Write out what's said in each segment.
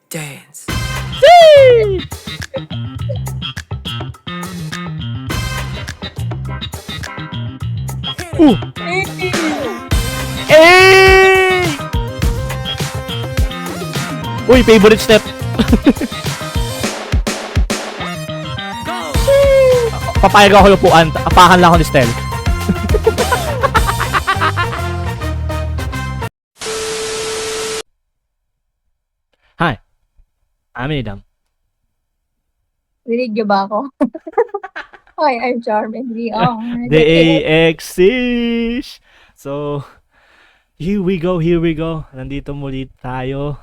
Dance. Eh! Uy, favorite step. Papayag ako yung upuan. Apakan lang ako ni Stel. Hi, I'm Adam. Rinig niyo ba ako? Hi, I'm Charmin. We are The AXish! So, here we go. Nandito muli tayo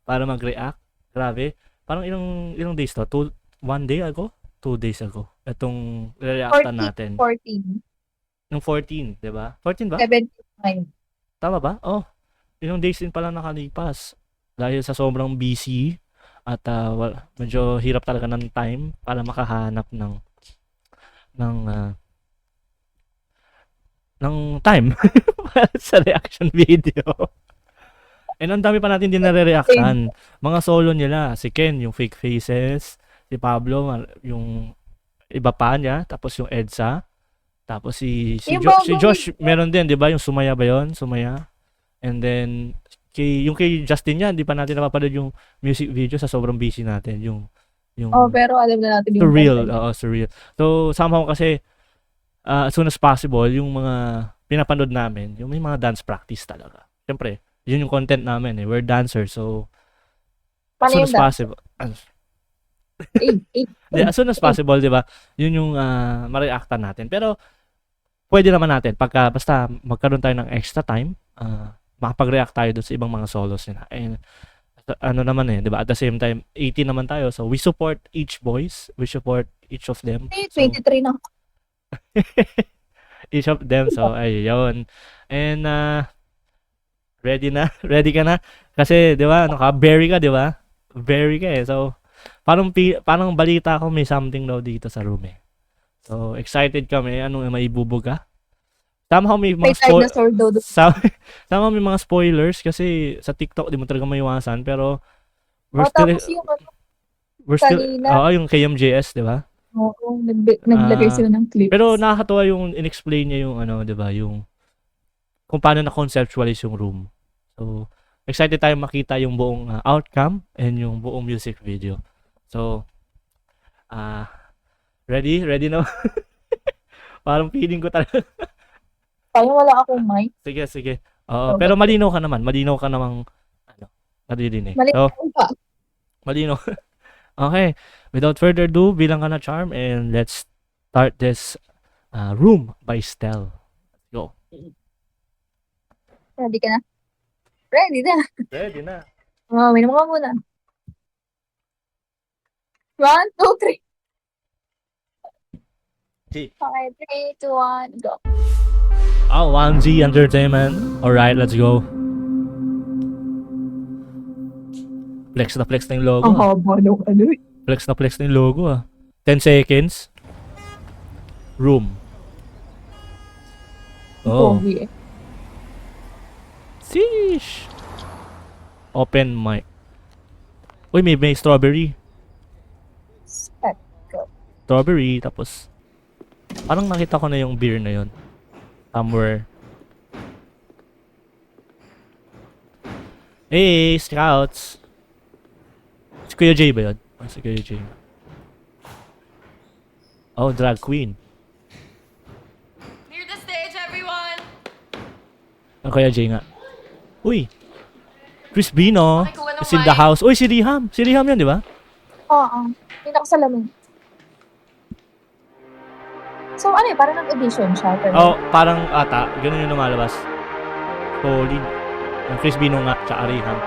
para mag-react. Grabe. Parang ilang days to? 1 day ago? 2 days ago. Itong re-reactan natin. 14. Nung 14, di ba? 14 ba? 79. Tama ba? Oh, ilang days din pala nakalipas. Dahil sa sobrang busy at medyo hirap talaga ng time para makahanap ng time sa reaction video. And ang dami pa natin din nare-reactan. Mga solo nila, si Ken, yung Fake Faces, si Pablo, yung iba pa niya, tapos yung Edsa, tapos si Josh, meron din, 'di ba? Yung Sumaya ba 'yon? Sumaya. And then kay Justin niya, hindi pa natin napapanood yung music video sa sobrang busy natin, yung Oh, pero alam na natin yung surreal. content. Oo, surreal. So, somehow kasi, as soon as possible, yung mga pinapanood namin, yung may mga dance practice talaga. Siyempre, yun yung content namin eh. We're dancers, so, as Paano soon yung as possible. As soon as possible, di ba? Yun yung ma-reactan natin. Pero, pwede naman natin, basta magkaroon tayo ng extra time, makapag-react tayo doon sa ibang mga solos nila. And, ano naman eh, 'di ba? At the same time, 18 naman tayo. So we support each boys, we support each of them. Eh, 23 na. Each of them. So ayun. And ready Ready ka na? Kasi 'di ba, ano ka, berry ka, 'di ba? Berry ka eh. So parang balita ko may something daw dito sa room eh. So excited kami, anong maibubuga? Somehow may mga somehow may mga spoilers kasi sa TikTok di mo talaga maiwasan, pero tapos yung yung kay MJS, di ba? Oo, naglagay sila ng clips. Pero nakakatuwa yung in-explain niya yung ano, di ba, yung kung paano na-conceptualize yung room. So, excited tayo makita yung buong outcome and yung buong music video. So, ready na? Parang feeling ko talaga. Parang wala akong mic. Sige. Pero malinaw ka namang naririnig. Malinaw pa. Malinaw. Okay. Without further ado, bilang ka na, Charm, and let's start this Room by Stel. Go. Ready ka na? Ready na. Ready na. Minum ka muna. 1, 2, 3. Okay, 3, 2, 1, go. 1Z Entertainment. Alright, let's go. Flex na yung logo. Ang haba nung ano eh. Flex na yung logo 10 seconds. Room. Oh. Pogi eh. Sheesh. Open mic. Uy, may strawberry. Strawberry, tapos parang nakita ko na yung beer na yon somewhere. Hey, Scouts! Si Kuya J ba yun? Si Kuya J. Oh, drag queen. Clear the stage, everyone! Ang Kuya J nga. Uy! Chris Bino Pakikuha ng is in the mic. house. Uy, si Riham. Si Riham yan, di ba? Oo. Hindi ako sa lamin. So, ano eh, parang nag-audition siya. Pero... Oh, parang ata. Ganun yung lumalabas. Solid. Yung Chris Bino nga, tsaka Riham.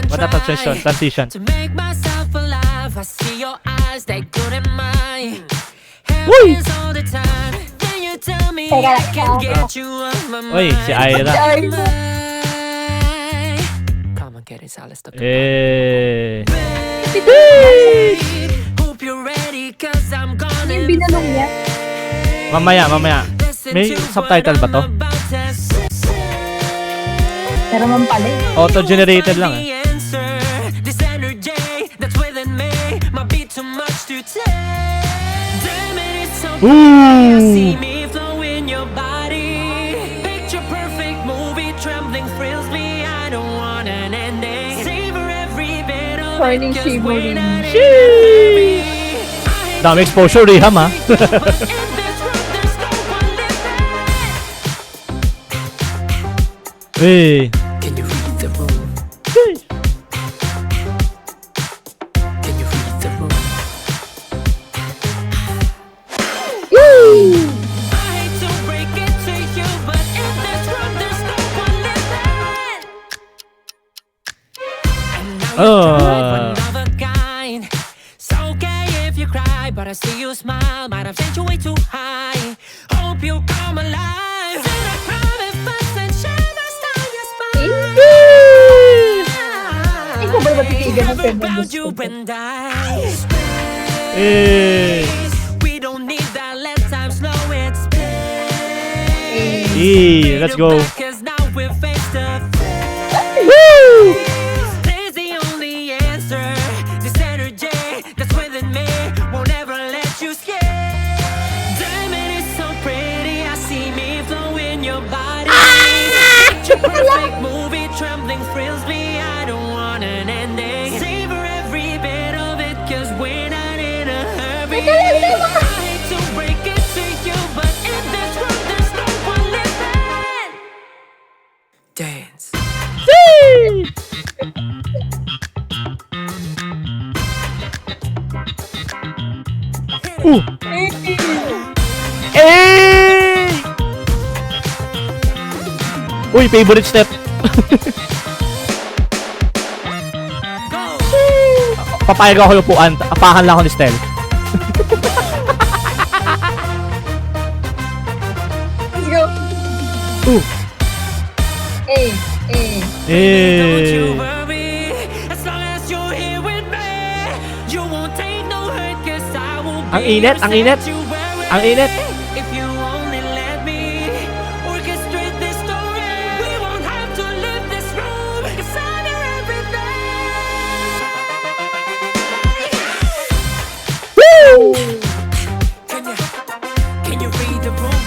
What a transition. To make myself alive, I see your eyes, they good in mine. Uy! Happens all the time. When you tell me Teka, I can get you off my mind. Uy, si Ira. Come on, get it, let's talk about Eh. Hope you're ready, cause I'm gonna Yung binalong niya. Mamaya. May subtitle ba to? Pero man pala eh. Auto-generated lang eh. This energy that's within me might be too much to take. Damn it, it's so pretty. I see me flow in your body. Picture perfect movie, trembling thrills me. I don't want an ending. Savor every bit of Horny it, 'cause shivering. we're not in a hurry. I hate Dami to exposure, break Riham, ah. it to you, but in this world, there's no one living. Eh. Can you read the room? Can you read the room? I hate to break it to you, but in this world there's no one living. And now you're one of a kind. It's okay if you cry, but I see you smile. Might have sent you way too high. Hope you come alive. Said I cry if fuss and shivers down your spine. Ikaw ba matitigan ng friend mo About gusto you ko? and I. Eh. We don't need that. Let time slow it space. Eh, let's go. Cause now we're face to face. Woo! There's the only answer. This energy that's within me won't ever let you skip. Damn it, it's so pretty. I see me flow in your body. Picture perfect movie, trembling thrills me. I don't want an ending. Savor every bit of it, cause we're not in a hurry. I hate to break it to you, but in this world there's no one living. Dance. Eh! Uy, favorite step. Go! Papayag ako yung upuan. Apahan lang ako ni Stel. Let's go. Eh. Don't you Eh. worry, as long as you're here with me, you won't take no hurt, 'cause I will be Ang init, your ang init. sanctuary. Ang init. If you only let me orchestrate this story, we won't have to leave this room, 'cause I'm your everything. Woo! Can you read the room?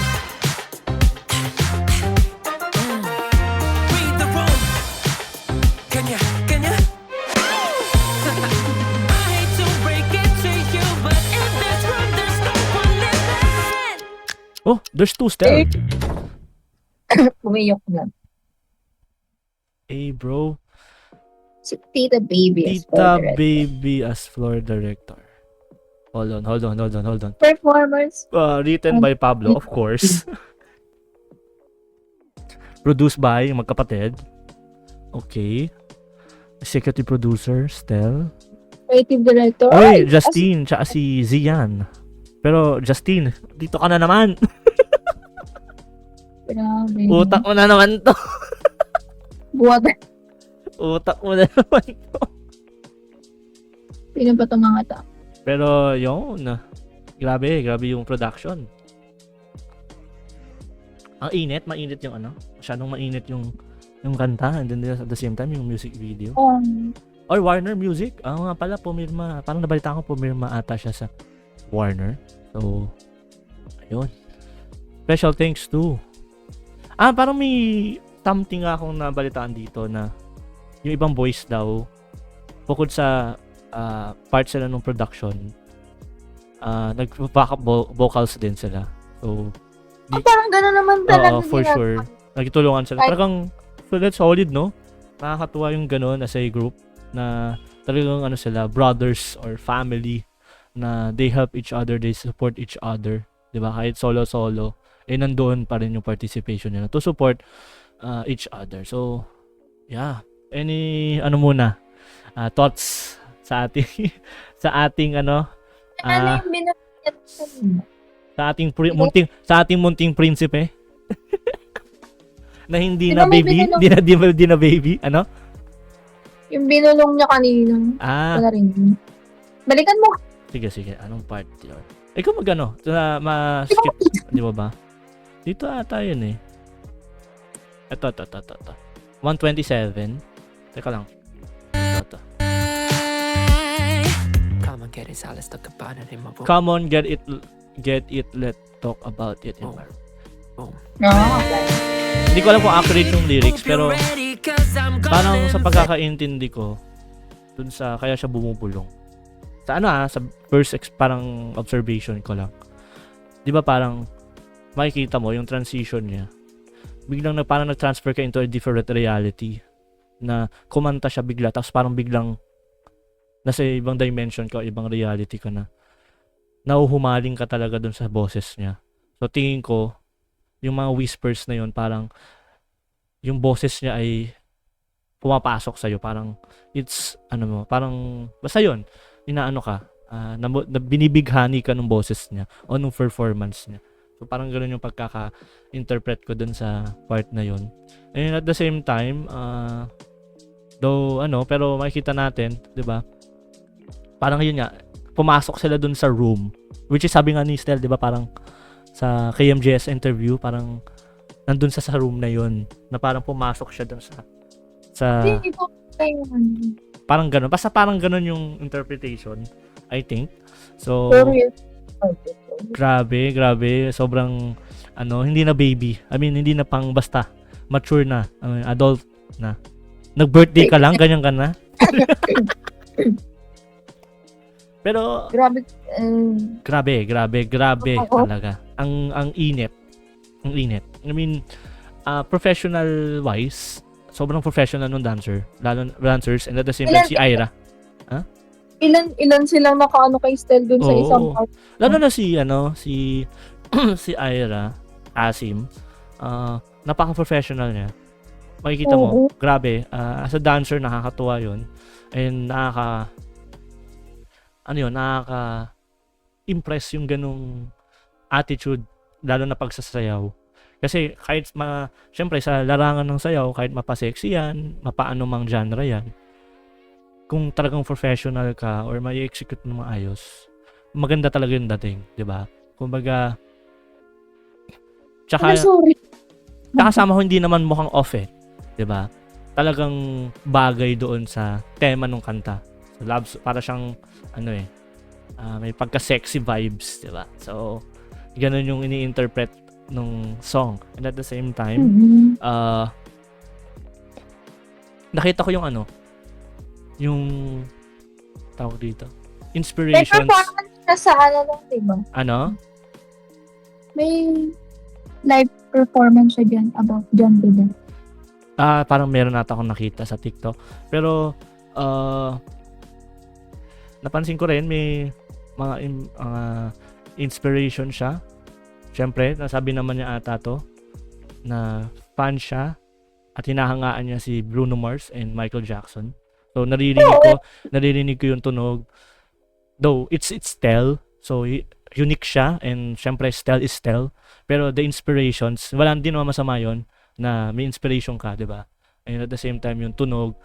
Read the room. Can you? I hate to break it to you, but in this world there's no one living. Oh, there's two Stel. Umiyok na. Eh, bro. Si Tita Baby is Tita favorite. Baby as floor director. Hold on. Performers. Written by Pablo, of course. Produced by magkapatid. Okay. Executive producer, Stel. Creative director. Oy, Justine, tsaka si Zian. Pero, Justine, dito ka na naman. Grabe. Utak mo na naman to. Buwat. Utak mo na naman to. Sino ba itong mga ta? Pero, yun. Grabe yung production. Ang mainit yung ano. Masyadong mainit yung kanta, and then at the same time yung music video. Or Warner Music. Nga pala, pumirma. Parang nabalitaan ko, pumirma ata siya sa Warner. So, ayun. Special thanks to. Parang may something akong nabalitaan dito na yung ibang boys daw, bukod sa part sila ng production, nag-backup vocals din sila. So, Parang gano'n naman talaga. for ginagawa. sure. Nagtulungan sila. Ay. Talagang solid, no? Nakakatuwa yung gano'n as a group na talagang ano sila, brothers or family na they help each other, they support each other. 'Di ba? Kahit solo, nandoon pa rin yung participation nila to support each other. So, yeah. Any thoughts sa ating sa ating Ano yung binanggit mo? sa ating munting prinsipe? Na hindi Di na ba may baby, binulong? hindi na baby, ano? Yung binulong niya kanina. Ah, Wala rin. Balikan mo. sige, anong part yun? Ikaw magano? Ma-skip. Di ba ba? Dito ata yun eh. Ito. 127. Teka lang. Ito. Come on, get it, so let's talk about it in my room. Come on, get it, let's talk about it. Oh. No, okay. Hindi ko alam kung accurate yung lyrics, pero parang sa pagkakaintindi ko, dun sa, kaya siya bumubulong. Sa sa first parang observation ko lang. Di ba parang, makikita mo yung transition niya. Biglang parang nag-transfer ka into a different reality. Na kumanta siya bigla, tapos parang biglang nasa ibang dimension ka, ibang reality ka na. Nauhumaling ka talaga dun sa boses niya. So tingin ko, yung mga whispers na yun, parang yung boses niya ay pumapasok sa'yo. Parang it's, parang basta yun, inaano ka, na binibighani ka ng boses niya o nung performance niya. So parang ganoon yung pagkaka-interpret ko dun sa part na yun. And at the same time, though pero makikita natin, 'di ba? Parang yun nga, pumasok sila dun sa room, which is sabi nga ni Stel, 'di ba, parang sa KMJS interview, parang nandun sa room na yun, na parang pumasok siya dun sa Hindi ko parang gano'n. Basta parang gano'n yung interpretation, I think. So, grabe. Sobrang, hindi na baby. I mean, hindi na pang basta. Mature na. Adult na. Nag-birthday ka lang, ganyan ka na. Pero, grabe talaga. Ang init. I mean, professional wise, sobrang professional nung dancers, and at the same time si Ira. Ilan silang nakaano kay Stel dun sa isang part. Lalo na si si Ira, Asim, napaka-professional niya. Makikita mo, grabe, as a dancer nakakatuwa 'yun. And nakaka-impress yung ganung attitude, lalo na pagsasayaw. Kasi kahit syempre sa larangan ng sayaw, kahit mapa-sexy yan, mapaano mang genre yan, kung talagang professional ka or may execute ng maayos, maganda talaga yung dating, di ba? Kumbaga, tsaka sama ho, hindi naman mukhang off eh, di ba? Talagang bagay doon sa tema ng kanta. So, love, para siyang, may pagka-sexy vibes, di ba? So, ganun yung ini-interpret nung song. And at the same time, nakita ko yung yung tawag dito, inspirations. May performance na sa diba? May live performance siya dyan about John Biden. Parang meron nata akong nakita sa TikTok. Pero, napansin ko rin, may mga inspiration siya. Siyempre, nasabi naman niya ata to, na fan siya at hinahangaan niya si Bruno Mars and Michael Jackson. So, naririnig ko yung tunog. Though, it's Stel. So, unique siya. And, syempre, Stel is Stel. Pero, the inspirations, wala din naman masama yun na may inspiration ka, di ba? And at the same time, yung tunog,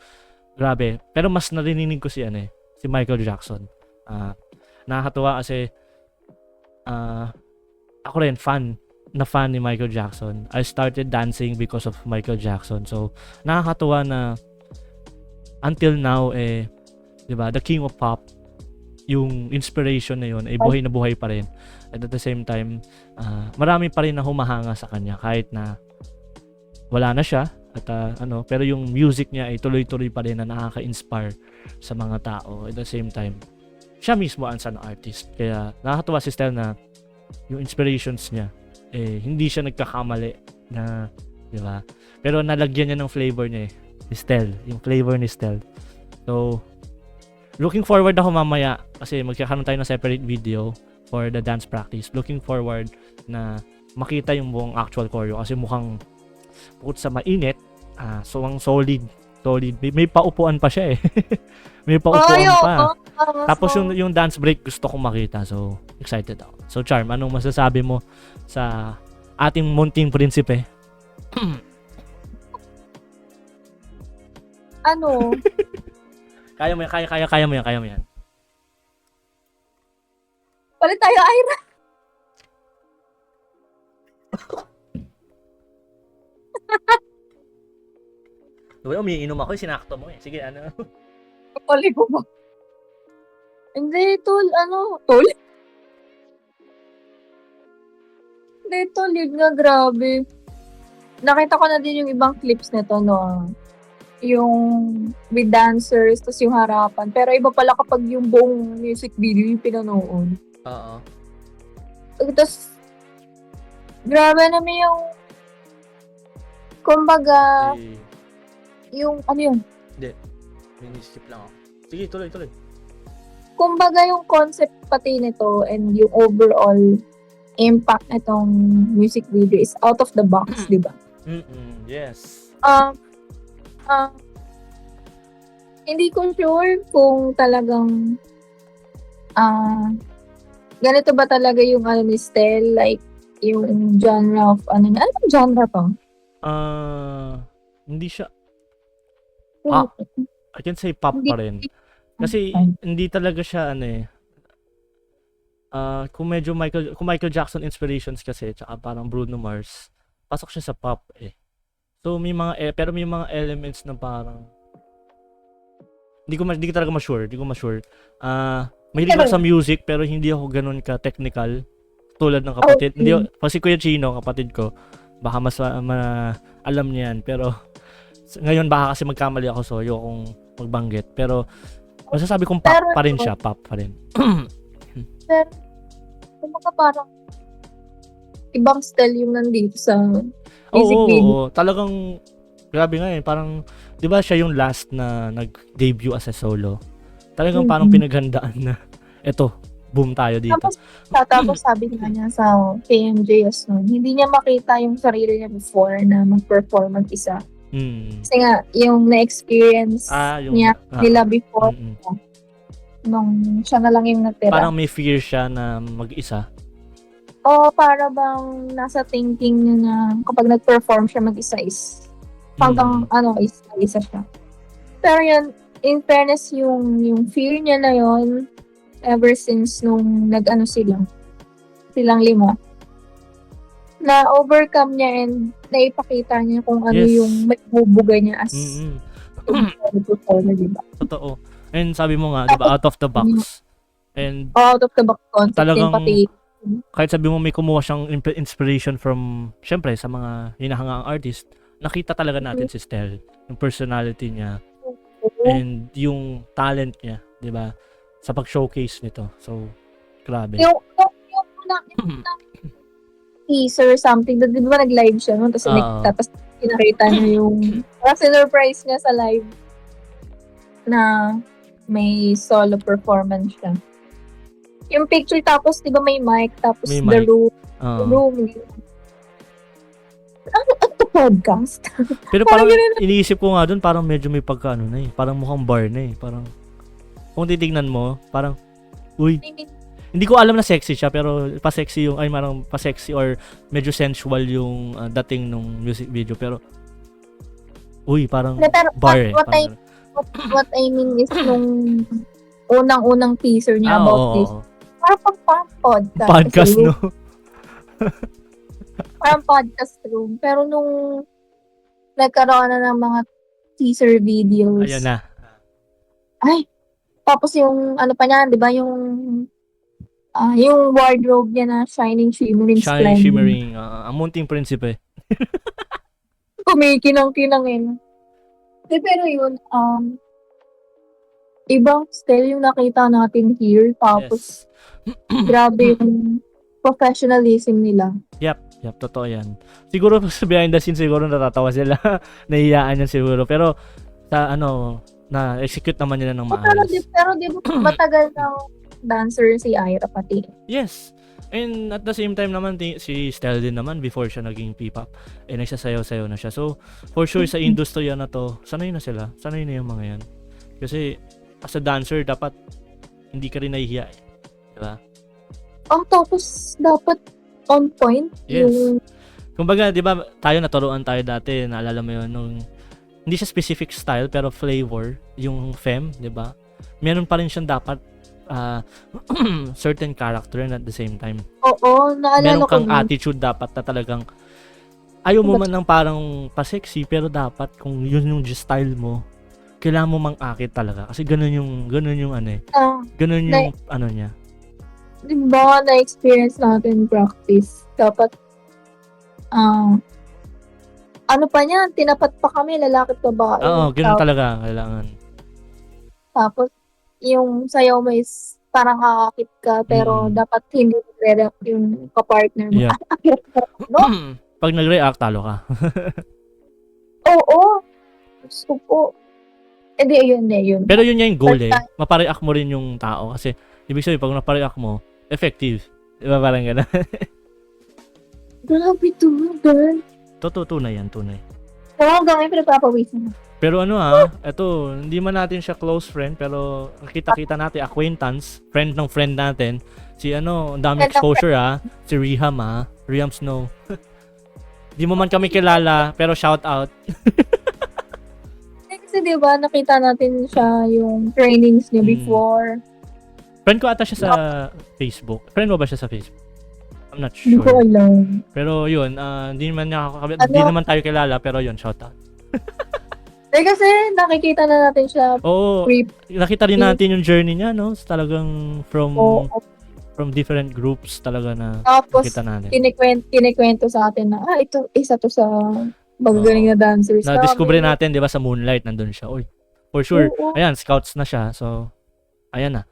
grabe. Pero, mas naririnig ko si Michael Jackson. Nakakatuwa kasi, ako rin, fan ni Michael Jackson. I started dancing because of Michael Jackson. So, nakakatuwa na until now, 'di ba, the king of pop, yung inspiration na yun, buhay na buhay pa rin. And at the same time, marami pa rin na humahanga sa kanya kahit na wala na siya. At pero yung music niya ay tuloy-tuloy pa rin na nakaka-inspire sa mga tao. At the same time, siya mismo ang an artist. Kaya nakakatuwa si Stel na yung inspirations niya, hindi siya nagkakamali na, di ba? Pero nalagyan niya ng flavor niya ni Stel, yung flavor ni Stel. So, looking forward ako mamaya kasi magkakaroon tayo ng separate video for the dance practice. Looking forward na makita yung buong actual choreo kasi mukhang bukod sa mainit, so ang solid. May paupuan pa siya eh. May paupuan pa. Tapos yung dance break gusto kong makita. So, excited ako. So, Charm, anong masasabi mo sa ating munting prinsipe? Kaya mo yan. Palit tayo, Ira. Diba, umiinom ako, sinakto mo eh. Sige, ano? Palit ko ba? Hindi, tol. Tol? Hindi, tol. Yun nga, grabe. Nakita ko na din yung ibang clips nito, no? Yung with dancers, tapos yung harapan. Pero iba pala kapag yung buong music video yung pinanood. Oo. Tapos, grabe naman yung, kumbaga, yung, ano yun? Mini-skip lang ako. Sige, tuloy. Kumbaga yung concept pati nito and yung overall impact nitong music video is out of the box, di ba? Yes. Hindi ko sure kung talagang ganito ba talaga yung ano ni Stel, like yung genre of ano yung genre pa? Hindi siya, I can say pop pa rin. Kasi hindi talaga siya ano eh. Kung medyo Michael Jackson inspirations kasi, tsaka parang Bruno Mars, pasok siya sa pop eh. So may mga pero may mga elements na parang hindi ko talaga ma-sure. Mahilig ako sa music pero hindi ako ganun ka technical tulad ng kapatid. Hindi kasi Kuya Chino, kapatid ko, baka mas alam niya yan, pero ngayon baka kasi magkamali ako, so ayokong magbanggit. Pero masasabi kong pop pa rin siya, pop pa rin. Pero kumbaga parang ibang style yung nandito sa music video. Oo, talagang grabe nga eh, parang 'di ba siya yung last na nag-debut as a solo. Talagang parang pinaghandaan na eto, boom tayo dito. Tapos sabi niya sa KMJS noon, hindi niya makita yung sarili niya before na mag-perform mag-isa. Kasi nga, yung na-experience nila before, nung siya na lang yung natira. Parang may fear siya na mag-isa. O para bang nasa thinking niya na kapag nag-perform siya mag-isa is hanggang isa siya. Pero yun, in fairness, yung fear niya na yun, ever since nung silang 5, na overcome niya and naipakita niya kung ano yung magbubuga niya as performer, diba? Totoo. And sabi mo nga, diba, out of the box. And out of the box concept. Talagang pati, kahit sabi mo may kumuha siyang inspiration from, syempre, sa mga hinahangaang artist, nakita talaga natin si Stel, yung personality niya, and yung talent niya, di ba, sa pag-showcase nito. So, grabe. Yung teaser something, di ba nag-live siya, no? Tapos pinakita niya yung, surprise niya sa live na may solo performance siya. Yung picture, tapos di ba may mic, tapos may the mic. room. Ano to podcast? Pero parang iniisip ko nga doon, parang medyo may pagkaano na eh. Parang mukhang bar na eh. Parang, kung titignan mo, parang, uy, hindi ko alam na sexy siya, pero pa-sexy yung, parang pa-sexy or medyo sensual yung dating nung music video. Pero, uy, parang bar eh. What I mean is nung unang teaser niya about this. Parang podcast. Podcast, no? Parang podcast room. Pero nung nagkaroon na ng mga teaser videos. Ayan na. Ay, tapos yung pa niya, di ba, yung wardrobe niya na shining, shimmering. Ang munting prinsipe. Kumikinang-kinang eh. Pero yun, ibang style yung nakita natin here. Tapos, grabe yung professionalism nila. Yep, totoo yan. Siguro sa behind the scenes, siguro natatawa sila. Nahihiyaan yan siguro. Pero, sa na-execute naman nila ng maayos. Pero di ba matagal ng dancer si Ira pati? Yes. And at the same time naman, si Stel din naman, before siya naging P-pop, nagsasayaw-sayaw na siya. So, for sure, sa industriya na to, sanay na sila. Sanay na yung mga yan. Kasi, as a dancer, dapat hindi ka rin nahihiya eh. Diba? Tapos, dapat on point. Yes. Kumbaga, di ba, naturuan tayo dati, naalala mo yun, nung, hindi siya specific style, pero flavor, yung femme, di ba? Meron pa rin siyang dapat, certain character and at the same time Oo, naalala meron ko kang nun. attitude dapat na talagang ayaw mo man ng parang pa-sexy pero dapat kung yun yung style mo kailangan mo mang-akit talaga kasi ganun yung ano eh ganun yung ano niya Di ba na-experience natin practice? Dapat, ano pa niya, tinapat pa kami, lalaki at babae. oo ganun talaga kailangan Tapos, yung sayaw mo is parang kakakit ka, pero dapat hindi nagre-react yung kapartner mo. Yeah. No? Pag nag-react talo ka Oo. Gusto po. Hindi, yun. pero yun yung goal eh mapareact mo rin yung tao kasi ibig sabihin pag napareact mo effective diba parang gano'n Grabe to, girl. tunay yan tunay So, hanggang ngayon, pinagpapawisan na. pero ano eto hindi man natin siya close friend pero kita natin acquaintance friend ng friend natin si ano ang dami Friend ng exposure si Riham Snow di mo man kami kilala pero shout out Kasi diba, nakita natin siya yung trainings niya before. friend ko ata siya sa Facebook friend mo ba siya sa Facebook I'm not Hindi ko sure alam. pero yun hindi naman tayo kilala pero yun shout out Kasi nakikita na natin siya. oo nakita rin natin yung journey niya no talagang from different groups talaga na Tapos, nakita natin kinikwento sa atin na, ito, isa to sa magagaling na dancers. na-discover natin, di ba, sa Moonlight, nandun siya. Uy, for sure. Oo. Ayan, scouts na siya. So, ayan na.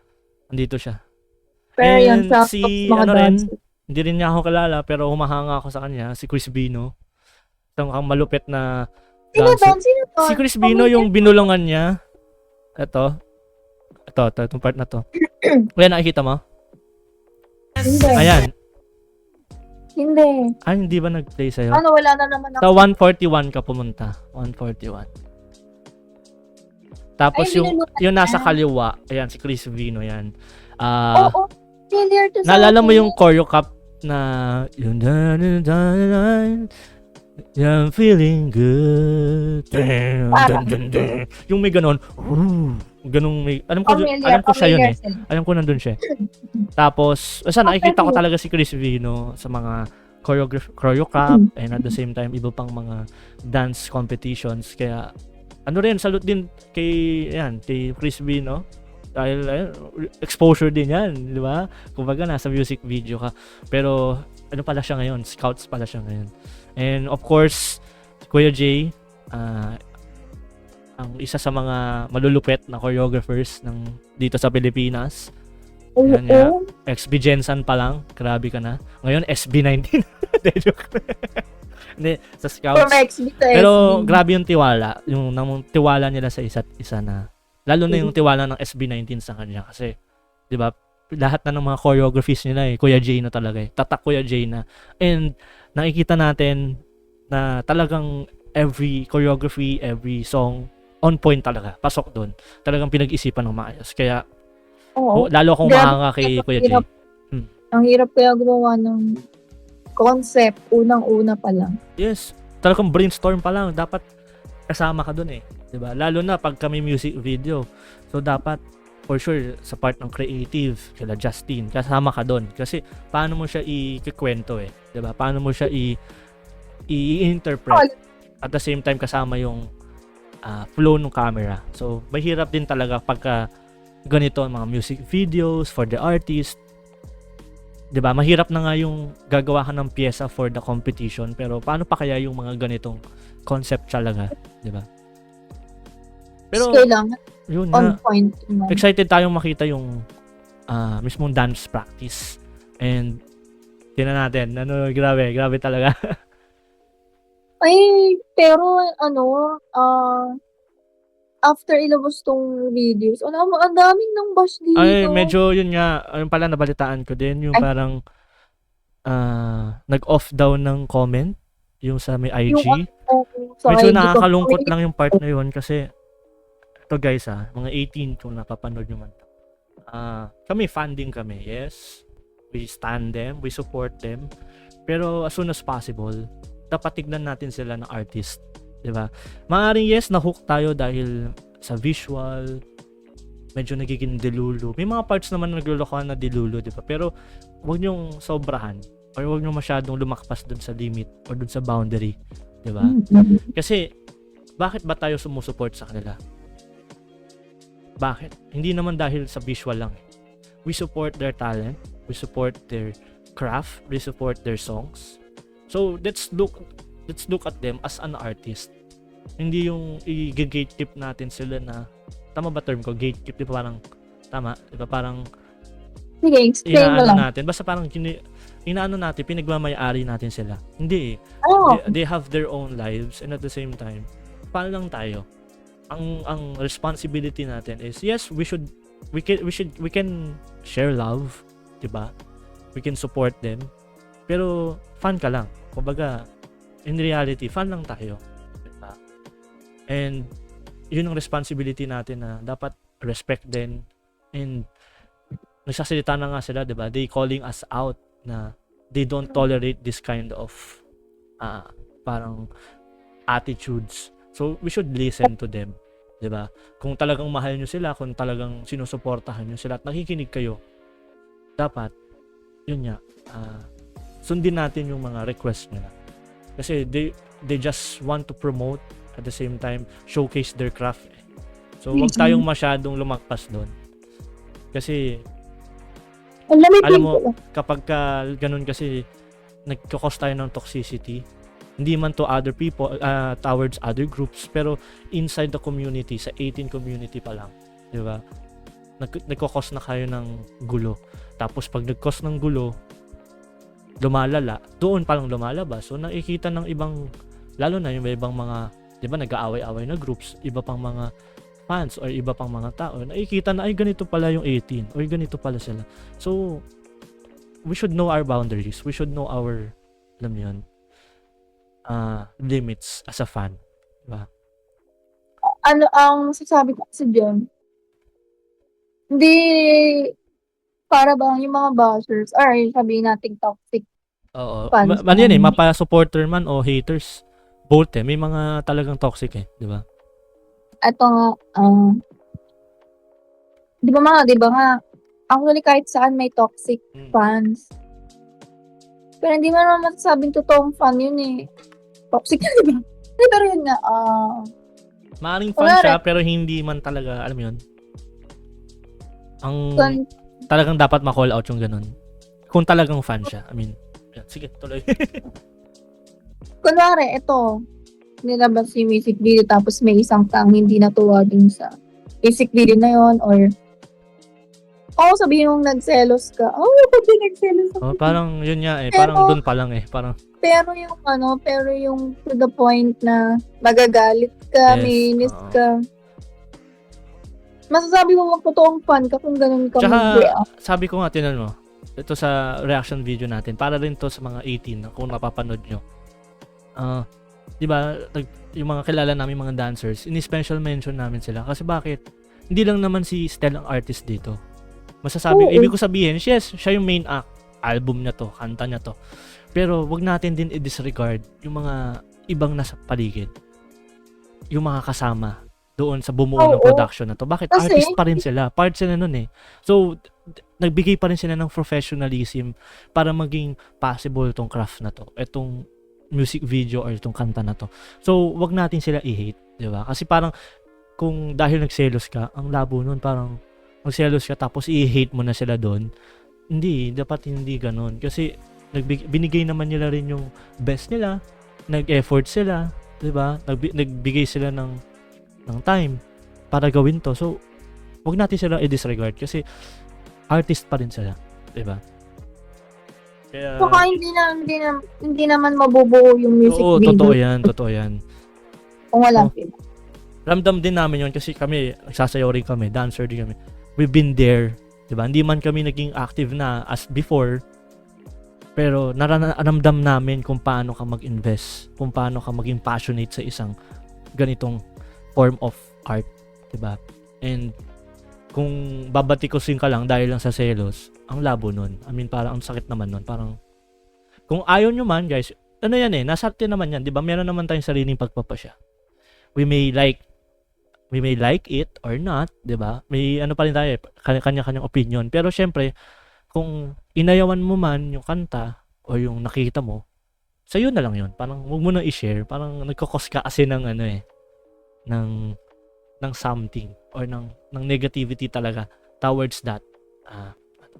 Andito siya. Pero yan, And sa si, mga ano rin, dancers. hindi rin niya ako kilala, pero humahanga ako sa kanya, si Chris Bino. Isang ang malupit na Sino dancer. to? Si Chris Bino, yung binulungan niya. Ito, itong part na to. Ayan, nakikita mo? Hindi. Ayan. Hindi. Hindi ba nag-play sa'yo? Ano, wala na naman Sa ako. 141 ka pumunta. 141. Tapos Ay, yung nasa kaliwa, ayan, si Chris Vino, yan. Oo. Failure to Naalala mo akin. yung choreo cup na yung I'm feeling good. Yung may ganon. Ganong may, alam ko siya yun eh. sila. Alam ko nandun siya. Tapos, nakikita ko talaga si Chris Vino sa mga choreo cup and at the same time iba pang mga dance competitions kaya ano rin salute din kay Chris Vino dahil exposure din yan di ba kumbaga nasa music video ka pero ano pala siya ngayon scouts pala siya ngayon and of course Kuya Jay ang isa sa mga malulupet na choreographers ng dito sa Pilipinas. Yan, Oo. XB Jensen pa lang, grabe ka na. Ngayon, SB19. Hindi, sa scouts. From XB to Pero SB. grabe yung tiwala. Yung tiwala nila sa isa't isa na. Lalo na yung tiwala ng SB19 sa kanya. Kasi, di ba, lahat na ng mga choreographies nila Kuya Jay na talaga Tatak Kuya Jay na. And, nakikita natin na talagang every choreography, every song, on point talaga. Pasok doon. Talagang pinag-isipan ng maayos. Kaya, Oo. lalo akong Grabe, mahanga kay Kuya Jay. Ang hirap kaya gumawa ng concept, unang-una pa lang. Yes, talagang brainstorm pa lang. Dapat kasama ka dun 'di ba? Lalo na pag kami music video. So dapat for sure sa part ng creative, kila Justin, kasama ka dun kasi paano mo siya ikikwento 'di ba? Paano mo siya i-interpret at the same time kasama yung flow ng camera. So mahirap din talaga pagka ganito ang mga music videos for the artist. 'Di ba? Mahirap na nga yung gagawa ka ng piyesa for the competition, pero paano pa kaya yung mga ganitong concept talaga, 'di ba? Pero Kailangan yun on nga, point. excited tayong makita yung mismong dance practice. And tingnan natin, grabe talaga. Ay, pero after ilabas tong videos, ang daming nang bash dito. Ay, medyo yun nga, yung pala nabalitaan ko din, yung Ay. parang nag-off daw ng comment yung sa may IG. Sa Medyo IG ko. nakakalungkot lang yung part na yun kasi ito guys mga 18 kung napapanood nyo man. Kami funding kami, yes. We stand them, we support them. Pero as soon as possible, dapat tignan natin sila ng artist. 'Di ba? Maaaring yes, na-hook tayo dahil sa visual, medyo nagiging delulu. May mga parts naman na naglolokohan na delulu, di ba? Pero wag niyong sobrahan or wag niyong masyadong lumakpas dun sa limit or dun sa boundary, di ba? Kasi bakit ba tayo sumusuport sa kanila? Bakit? Hindi naman dahil sa visual lang. We support their talent, we support their craft, we support their songs. So let's look at them as an artist. Hindi yung i-gatekeep natin sila na, tama ba term ko? Gatekeep, di ba parang, tama? Di ba parang, Sige, explain mo inaano lang. natin, basta parang, inaano natin, pinagmamayari natin sila. Hindi eh. Oh, They have their own lives and at the same time, paano lang tayo? Ang responsibility natin is, yes, we can share love, 'di ba? We can support them. Pero fan ka lang. Kumbaga, in reality, fan lang tayo, 'di ba? And yun ang responsibility natin na dapat respect din, and nagsasalita na nga sila, 'di ba? They calling us out na they don't tolerate this kind of parang attitudes. So we should listen to them, 'di ba? Kung talagang mahal niyo sila, kung talagang sinusuportahan niyo sila at nakikinig kayo, dapat yun nga, sundin natin yung mga request nila. Kasi they just want to promote, at the same time showcase their craft. So wag tayong masyadong lumakpas doon. Kasi alam mo, kapag ganun kasi nagko-cause tayo ng toxicity, hindi man to other people, towards other groups, pero inside the community, sa 18 community pa lang, di ba? Nagko-cause na kayo ng gulo. Tapos pag nag-cause ng gulo, lumalala, doon pa lang lumalabas. So nakikita ng ibang, lalo na yung ibang mga, di ba, nag-aaway-away na groups, iba pang mga fans or iba pang mga tao, nakikita na, ay ganito pala yung 18, or ganito pala sila. So, we should know our boundaries. We should know our, alam mo yun, limits as a fan, diba? Ano ang sasabi ko kasi diyan? Hindi para bang yung mga bashers or sabihin nating toxic Oo. fans. Ano yan eh, mapa-supporter man o haters, both eh. May mga talagang toxic eh, di ba? Ito nga, di ba nga, actually kahit saan may toxic fans. Pero hindi mo naman masasabing totoong fan yun eh. Toxic yun, di ba? Pero yun nga, Maaring fan siya, pero hindi man talaga, alam mo yun, ang talagang dapat ma-call out yung ganun. Kung talagang fan siya. I mean, yan. Sige, tuloy. kunwari, ito, nilabas yung music video tapos may isang tang hindi natuwa dun sa music video na yon, or sabihin mong nagselos ka. Ba't di nagselos ako? Parang yun nga eh, Pero- parang doon pa lang eh, parang Pero yung to the point na magagalit ka, Yes, mainis oo. ka. Masasabi mo totoong fan ka kung ganun ka Tsaka, mag-react. sabi ko nga, tinan mo, ito sa reaction video natin, para rin to sa mga 18 na kung napapanood nyo. Di ba, yung mga kilala namin mga dancers, ini-special mention namin sila. Kasi bakit? Hindi lang naman si Stell ang artist dito. Oo. Ibig ko sabihin, yes, siya yung main act. Album niya to, kanta niya to. Pero wag natin din i-disregard yung mga ibang nasa paligid. Yung mga kasama doon sa bumuo ng Oo. production na to. Bakit? Kasi- Artist pa rin sila. Part sila nun eh. So, nagbigay pa rin sila ng professionalism para maging possible tong craft na to. Itong music video or itong kanta na to. So, wag natin sila i-hate. Di ba? Kasi parang, kung dahil nagselos ka, ang labo nun, parang magselos ka tapos i-hate mo na sila doon. Hindi, dapat hindi ganun. Kasi, binigay naman nila rin yung best nila, nag-effort sila, di ba? Nagbigay sila ng time para gawin to. So, wag natin sila i-disregard kasi artist pa rin sila, di ba? Kaya, Saka hindi naman mabubuo yung music oo, video totoo yan. kung wala Oh. sila. Ramdam din namin yun kasi kami, nagsasayaw rin kami, dancer din kami. We've been there, di ba? Hindi man kami naging active na as before, pero naramdam namin kung paano ka mag-invest, kung paano ka maging passionate sa isang ganitong form of art, 'di ba? And kung babatikusin ka lang dahil lang sa selos, ang labo nun. I mean, parang ang sakit naman nun. Parang kung ayaw nyo man, guys, ano yan eh, nasa atin naman yan, 'di ba? Meron naman tayong sariling pagpapasya. We may like we may like it or not, 'di ba? May ano pa rin tayo, kanya-kanyang opinion. Pero syempre, kung inayawan mo man yung kanta o yung nakita mo, sa'yo na lang yun. Parang huwag mo na i-share. Parang nagkakos ka kasi ng ano ng something or ng negativity talaga towards that.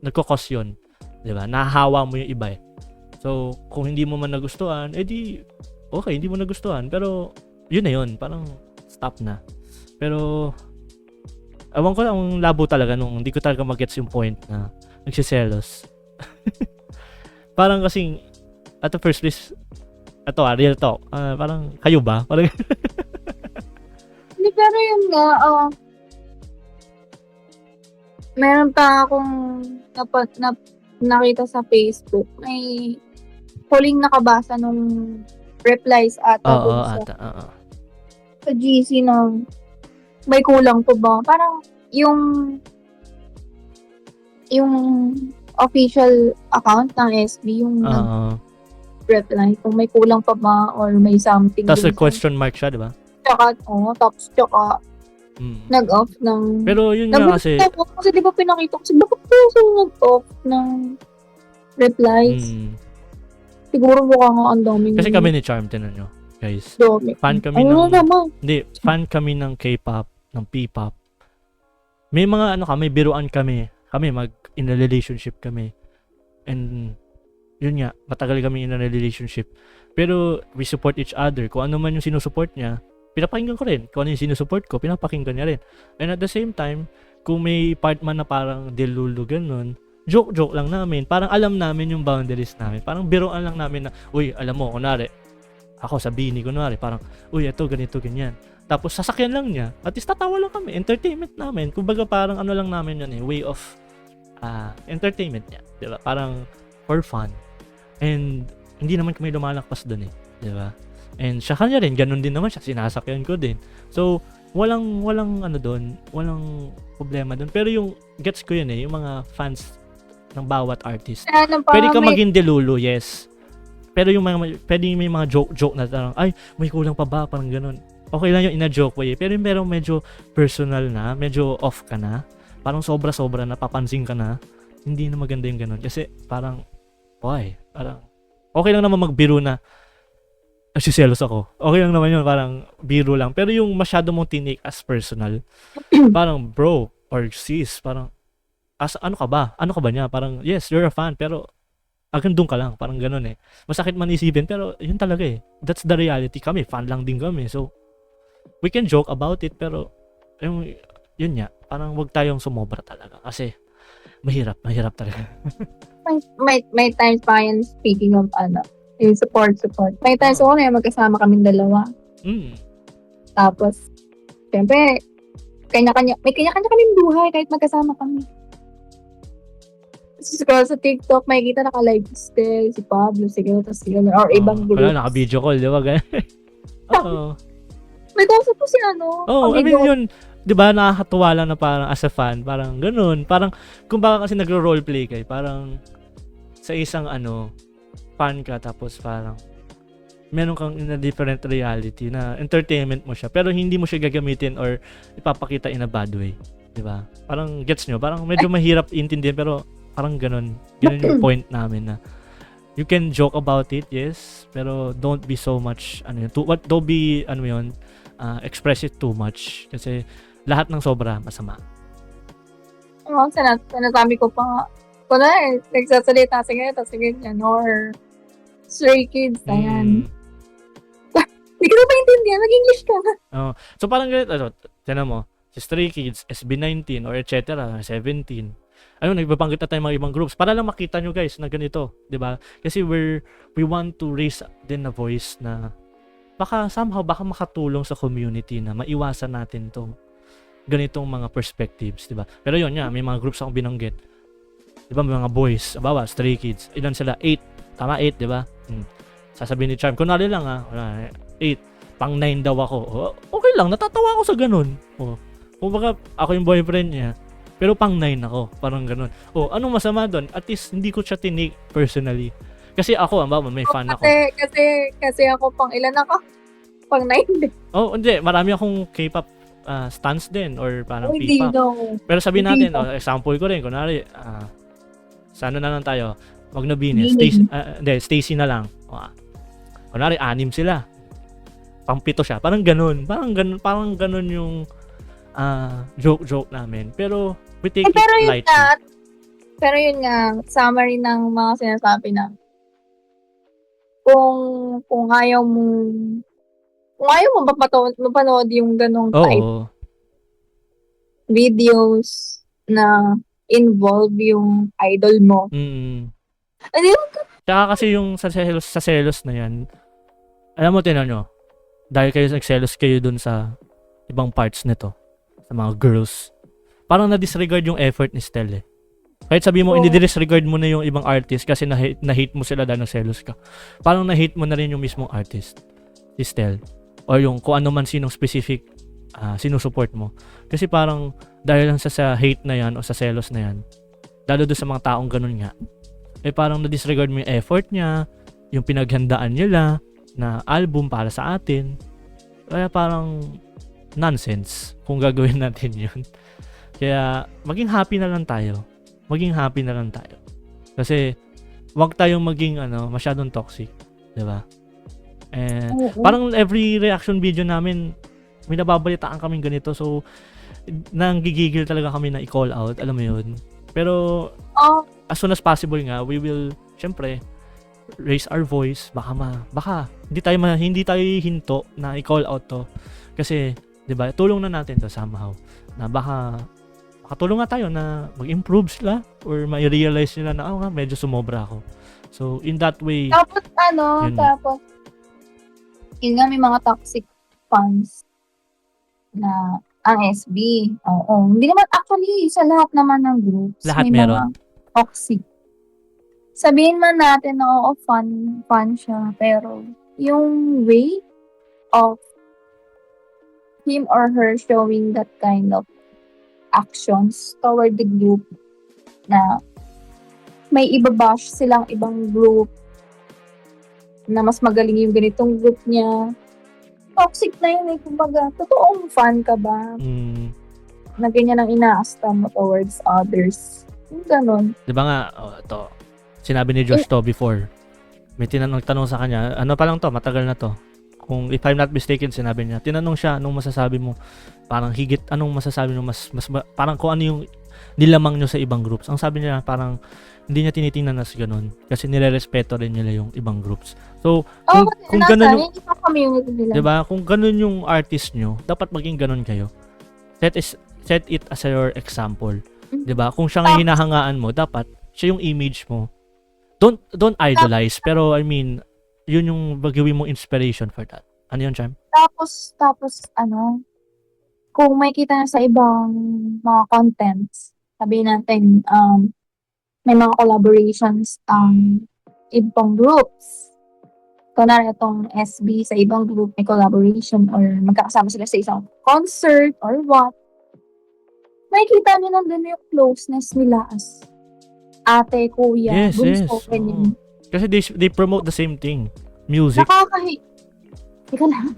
Nagkakos yun. 'Di ba? Nahahawa mo yung iba eh. So, kung hindi mo man nagustuhan, edi okay, hindi mo nagustuhan. Pero, yun na yun. Parang, stop na. Pero, ewan ko lang, ang labo talaga nung hindi ko talaga mag-gets yung point na nagsiselos. Parang kasing, at the first place, real talk. Parang, kayo ba? Parang, Hindi, pero yun nga, meron pa akong nakita sa Facebook. May huling nakabasa nung replies ata oo, dun ata. sa GC na may kulang po ba? Parang yung official account ng SB yung reply kung may kulang pa ba or may something. Tapos dun may question mark siya, di ba? Tsaka nag-off ng... Pero yun nga kasi... Kasi di ba pinakita ko, bakit po siya nag-off ng replies? Siguro mukha nga ang daming... Kasi kami ni Charm, tinan nyo, guys. Dami. Fan kami fan kami ng K-pop, ng P-pop. May mga may biruan kami. Kami in a relationship kami. And yun nga, matagal kami in a relationship. Pero we support each other. Kung ano man yung sinusupport niya, pinapakinggan ko rin. Kung ano yung sinusupport ko, pinapakinggan niya rin. And at the same time, kung may part man na parang delulu ganun, joke lang namin. Parang alam namin yung boundaries namin. Parang biruan lang namin na, uy, alam mo, kunwari, ako sa Bini, kunwari, parang, uy, ito, ganito, ganyan. Tapos sasakyan lang niya. At least tatawa lang kami. Entertainment namin. Kumbaga parang ano lang namin yun way of entertainment niya. Diba? Parang for fun. And hindi naman kami lumalakpas dun eh. Diba? And siya kanya rin, ganun din naman siya. Sinasakyan ko din. So, walang doon. Walang problema doon. Pero yung gets ko yun eh. Yung mga fans ng bawat artist. Pwede ka maging delulu, yes. Pero yung pwede may mga joke na parang, ay, may kulang pa ba? Parang ganun. Okay lang yung ina-joke way. Pero medyo personal na, medyo off ka na. Parang sobra-sobra na, papansin ka na. Hindi na maganda yung ganun. Kasi parang, parang, okay lang naman magbiro na, nagsiselos ako. Okay lang naman yun, parang biro lang. Pero yung masyado mong tinake as personal, parang bro or sis, parang, ano ka ba? Ano ka ba niya? Parang, yes, you're a fan, pero hanggang doon ka lang. Parang ganun eh. Masakit man isipin, pero yun talaga eh. That's the reality. Kami, fan lang din kami. So, we can joke about it, pero yun nga, parang wag tayong sumobra talaga. Kasi, mahirap talaga. may times pa yan, speaking of yung support. May times ako na magkasama kaming dalawa. Tapos, siyempre, may kanya-kanya kaming buhay kahit magkasama kami. Scroll sa TikTok, makikita naka-live still, si Pablo, si Gano, or ibang groups. Wala, naka-video call, di ba? Oo. May kausap po si I mean yun, di ba, nakakatuwa lang na parang as a fan, parang ganun. Parang, kung baka kasi nagro-roleplay kayo, parang sa isang fan ka, tapos parang meron kang in a different reality na entertainment mo siya, pero hindi mo siya gagamitin or ipapakita in a bad way. Di ba? Parang gets nyo, parang medyo mahirap intindihin, pero parang ganun yung point namin na you can joke about it, yes, pero don't be so much don't be express it too much kasi lahat ng sobra masama. Sinasabi ko pa nga, kunwari, nagsasalita sa ganyan, or Stray Kids, ayan. Hindi ko na maintindihan, mag-English ka na. So parang ganito, tinan mo, si Stray Kids, SB19, or etc., 17, nagbabanggit na tayo mga ibang groups para lang makita nyo guys na ganito, di ba? Kasi we want to raise din a voice na baka makatulong sa community na maiwasan natin tong ganitong mga perspectives, di ba? Pero yun nga, may mga groups akong binanggit. Di ba, may mga boys, bawa, Stray Kids, ilan sila? 8, tama 8, di ba? Sasabihin ni Charm, kunwari lang 8, pang 9 daw ako. Okay lang, natatawa ako sa ganun. Kung baka ako yung boyfriend niya, pero pang 9 ako, parang ganun. Anong masama doon? At least hindi ko siya tinake personally. Kasi ako, may fan ako. Kasi ako pang ilan ako? Pang 9 din. Hindi, marami akong K-pop stance din or parang Hindi pipa. daw. Pero sabihin Hindi natin, example ko rin, kunwari, sa ano na lang tayo, wag na Venus, Meaning. Stacy na lang. Kunwari, 6 sila. Pang-7 siya. Parang ganun yung joke namin. Pero we take Pero it yun lightly. nga, pero yun nga, summary ng mga sinasabi na kung ayaw mo mapanood yung ganong type Oo. videos na involve yung idol mo. Mm. Ano yun? Tsaka kasi yung sa selos na yan, alam mo, tinan nyo, dahil kayo nagselos kayo dun sa ibang parts nito, sa mga girls, parang na-disregard yung effort ni Stel eh. Kahit sabi mo, hindi-disregard mo na yung ibang artist kasi na-hate mo sila dahil nagselos ka. Parang na-hate mo na rin yung mismong artist, si Stel. Or yung kung ano man sinong specific sinusupport mo. Kasi parang dahil lang sa hate na yan o sa selos na yan, lalo doon sa mga taong ganun nga, eh parang na-disregard mo yung effort niya, yung pinaghandaan nila na album para sa atin. Kaya parang nonsense kung gagawin natin yun. Kaya maging happy na lang tayo. Kasi wag tayong maging masyadong toxic, 'di ba? And parang every reaction video namin may nababalitaan kaming ganito, so nanggigigil talaga kami na i-call out, alam mo 'yun. Pero as soon as possible nga, we will syempre raise our voice. Baka hindi tayo hinto na i-call out to kasi 'di ba? Tulong na natin to somehow. Na baka tulong nga tayo na mag-improve sila or ma-realize nila na nga medyo sumobra ako. So in that way, Tapos Yun. yun nga, may mga toxic fans na ang SB. Oo. Hindi naman actually sa lahat naman ng groups. Lahat may meron. mga toxic. Sabihin man natin na oo, fun siya. Pero yung way of him or her showing that kind of actions toward the group na may ibabash silang ibang group na mas magaling yung ganitong group niya. Toxic na yun eh. Kumbaga, totoong fan ka ba? Na ganyan ang inaasta mo towards others. Yung ganon. di ba nga, ito, sinabi ni Josh to before. May nagtanong sa kanya, ano pa lang to, matagal na to. Kung if I'm not mistaken, sinabi niya, tinanong siya, anong masasabi mo? Parang anong masasabi mo, parang kung ano yung nilamang nyo sa ibang groups. Ang sabi niya, parang hindi niya tinitingnan na ganun. Kasi nire-respeto rin nila yung ibang groups. So, kung ganun yung, community nila. diba, kung ganun yung artist nyo, dapat maging ganun kayo. Set it as your example. Diba? Kung siya ang hinahangaan mo, dapat siya yung image mo. Don't idolize, pero I mean, yun yung gawin mong inspiration for that. Ano yun, Charm? Tapos, kung may kita na sa ibang mga contents, sabihin natin, may mga collaborations ibang groups. Kunwari itong SB sa ibang group may collaboration or magkakasama sila sa isang concert or what. Makikita nyo nandun yung closeness nila as ate, kuya, bunso, ganyan. Kasi they promote the same thing. Music. Teka lang.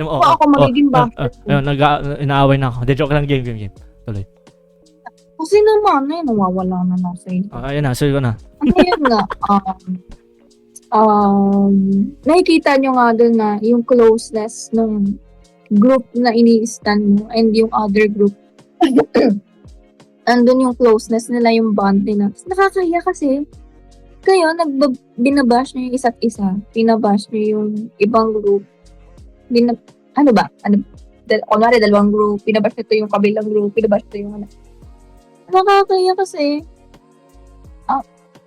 Oh, ako magiging buffer. Inaaway na ako. Joke lang, game. Tuloy. Kasi naman, nawawala na lang sa inyo. Ayun na, sorry ko na. Ano yun nga, nakikita nyo nga doon na yung closeness ng group na ini-stan mo and yung other group. Andun yung closeness nila, yung bond nila. Nakakahiya kasi kayo, binabash nyo yung isa't isa. Binabash nyo yung ibang group. Kunwari, dalawang group. Binabash nito yung kabilang group. Binabash nito yung nakakahiya kasi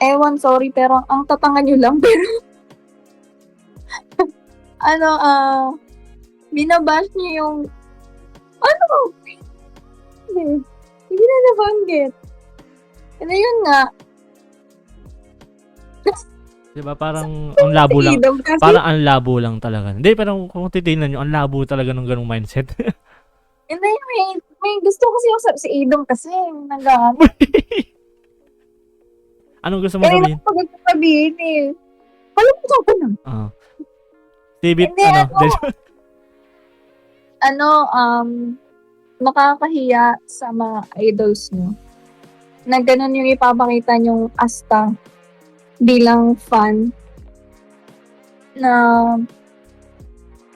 ewan, sorry, pero ang tatanga nyo lang, pero binabash nyo yung hindi na nabanggit. Ano yun nga? Diba, parang ang labo lang. Parang ang labo lang talaga. Hindi, pero kung titignan nyo, ang labo talaga ng ganung mindset. Hindi, may gusto kasi yung si Idong kasi nag-ano. Anong gusto mo sabihin? Kaya naman sabihin eh. Kalimutan ko na. Tibit, makakahiya sa mga idols nyo na ganun yung ipapakita nyong asta bilang fan na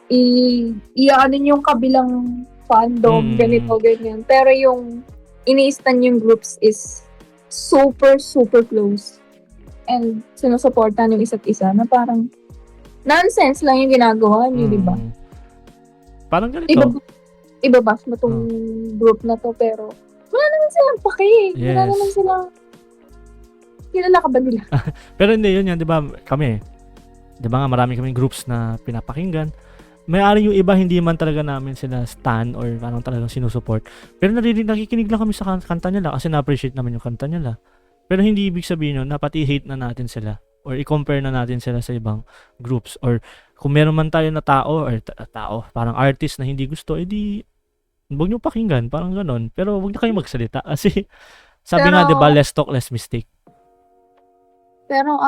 i-ano yung kabilang fandom, ganito, ganyan. Pero yung ini-stan yung groups is super, super close. And sinusuportan yung isa't isa na parang nonsense lang yung ginagawa niyo, di ba? Parang ganito. Ibabash mo tong group na to, pero wala naman silang pake. Yes. Wala naman silang kilala ka ba nila? Pero hindi yun yan, di ba? Kami, di ba nga marami kaming groups na pinapakinggan. May-ari yung iba, hindi man talaga namin sila stan or anong talagang sinusupport. Pero nakikinig lang kami sa kanta nila kasi na-appreciate naman yung kanta nila. Pero hindi ibig sabihin yun na pati hate na natin sila or i-compare na natin sila sa ibang groups. Or kung meron man tayo na tao or parang artist na hindi gusto, edi huwag nyo pakinggan, parang ganon. Pero huwag na kayong magsalita kasi sabi nga, di ba, less talk, less mistake. Pero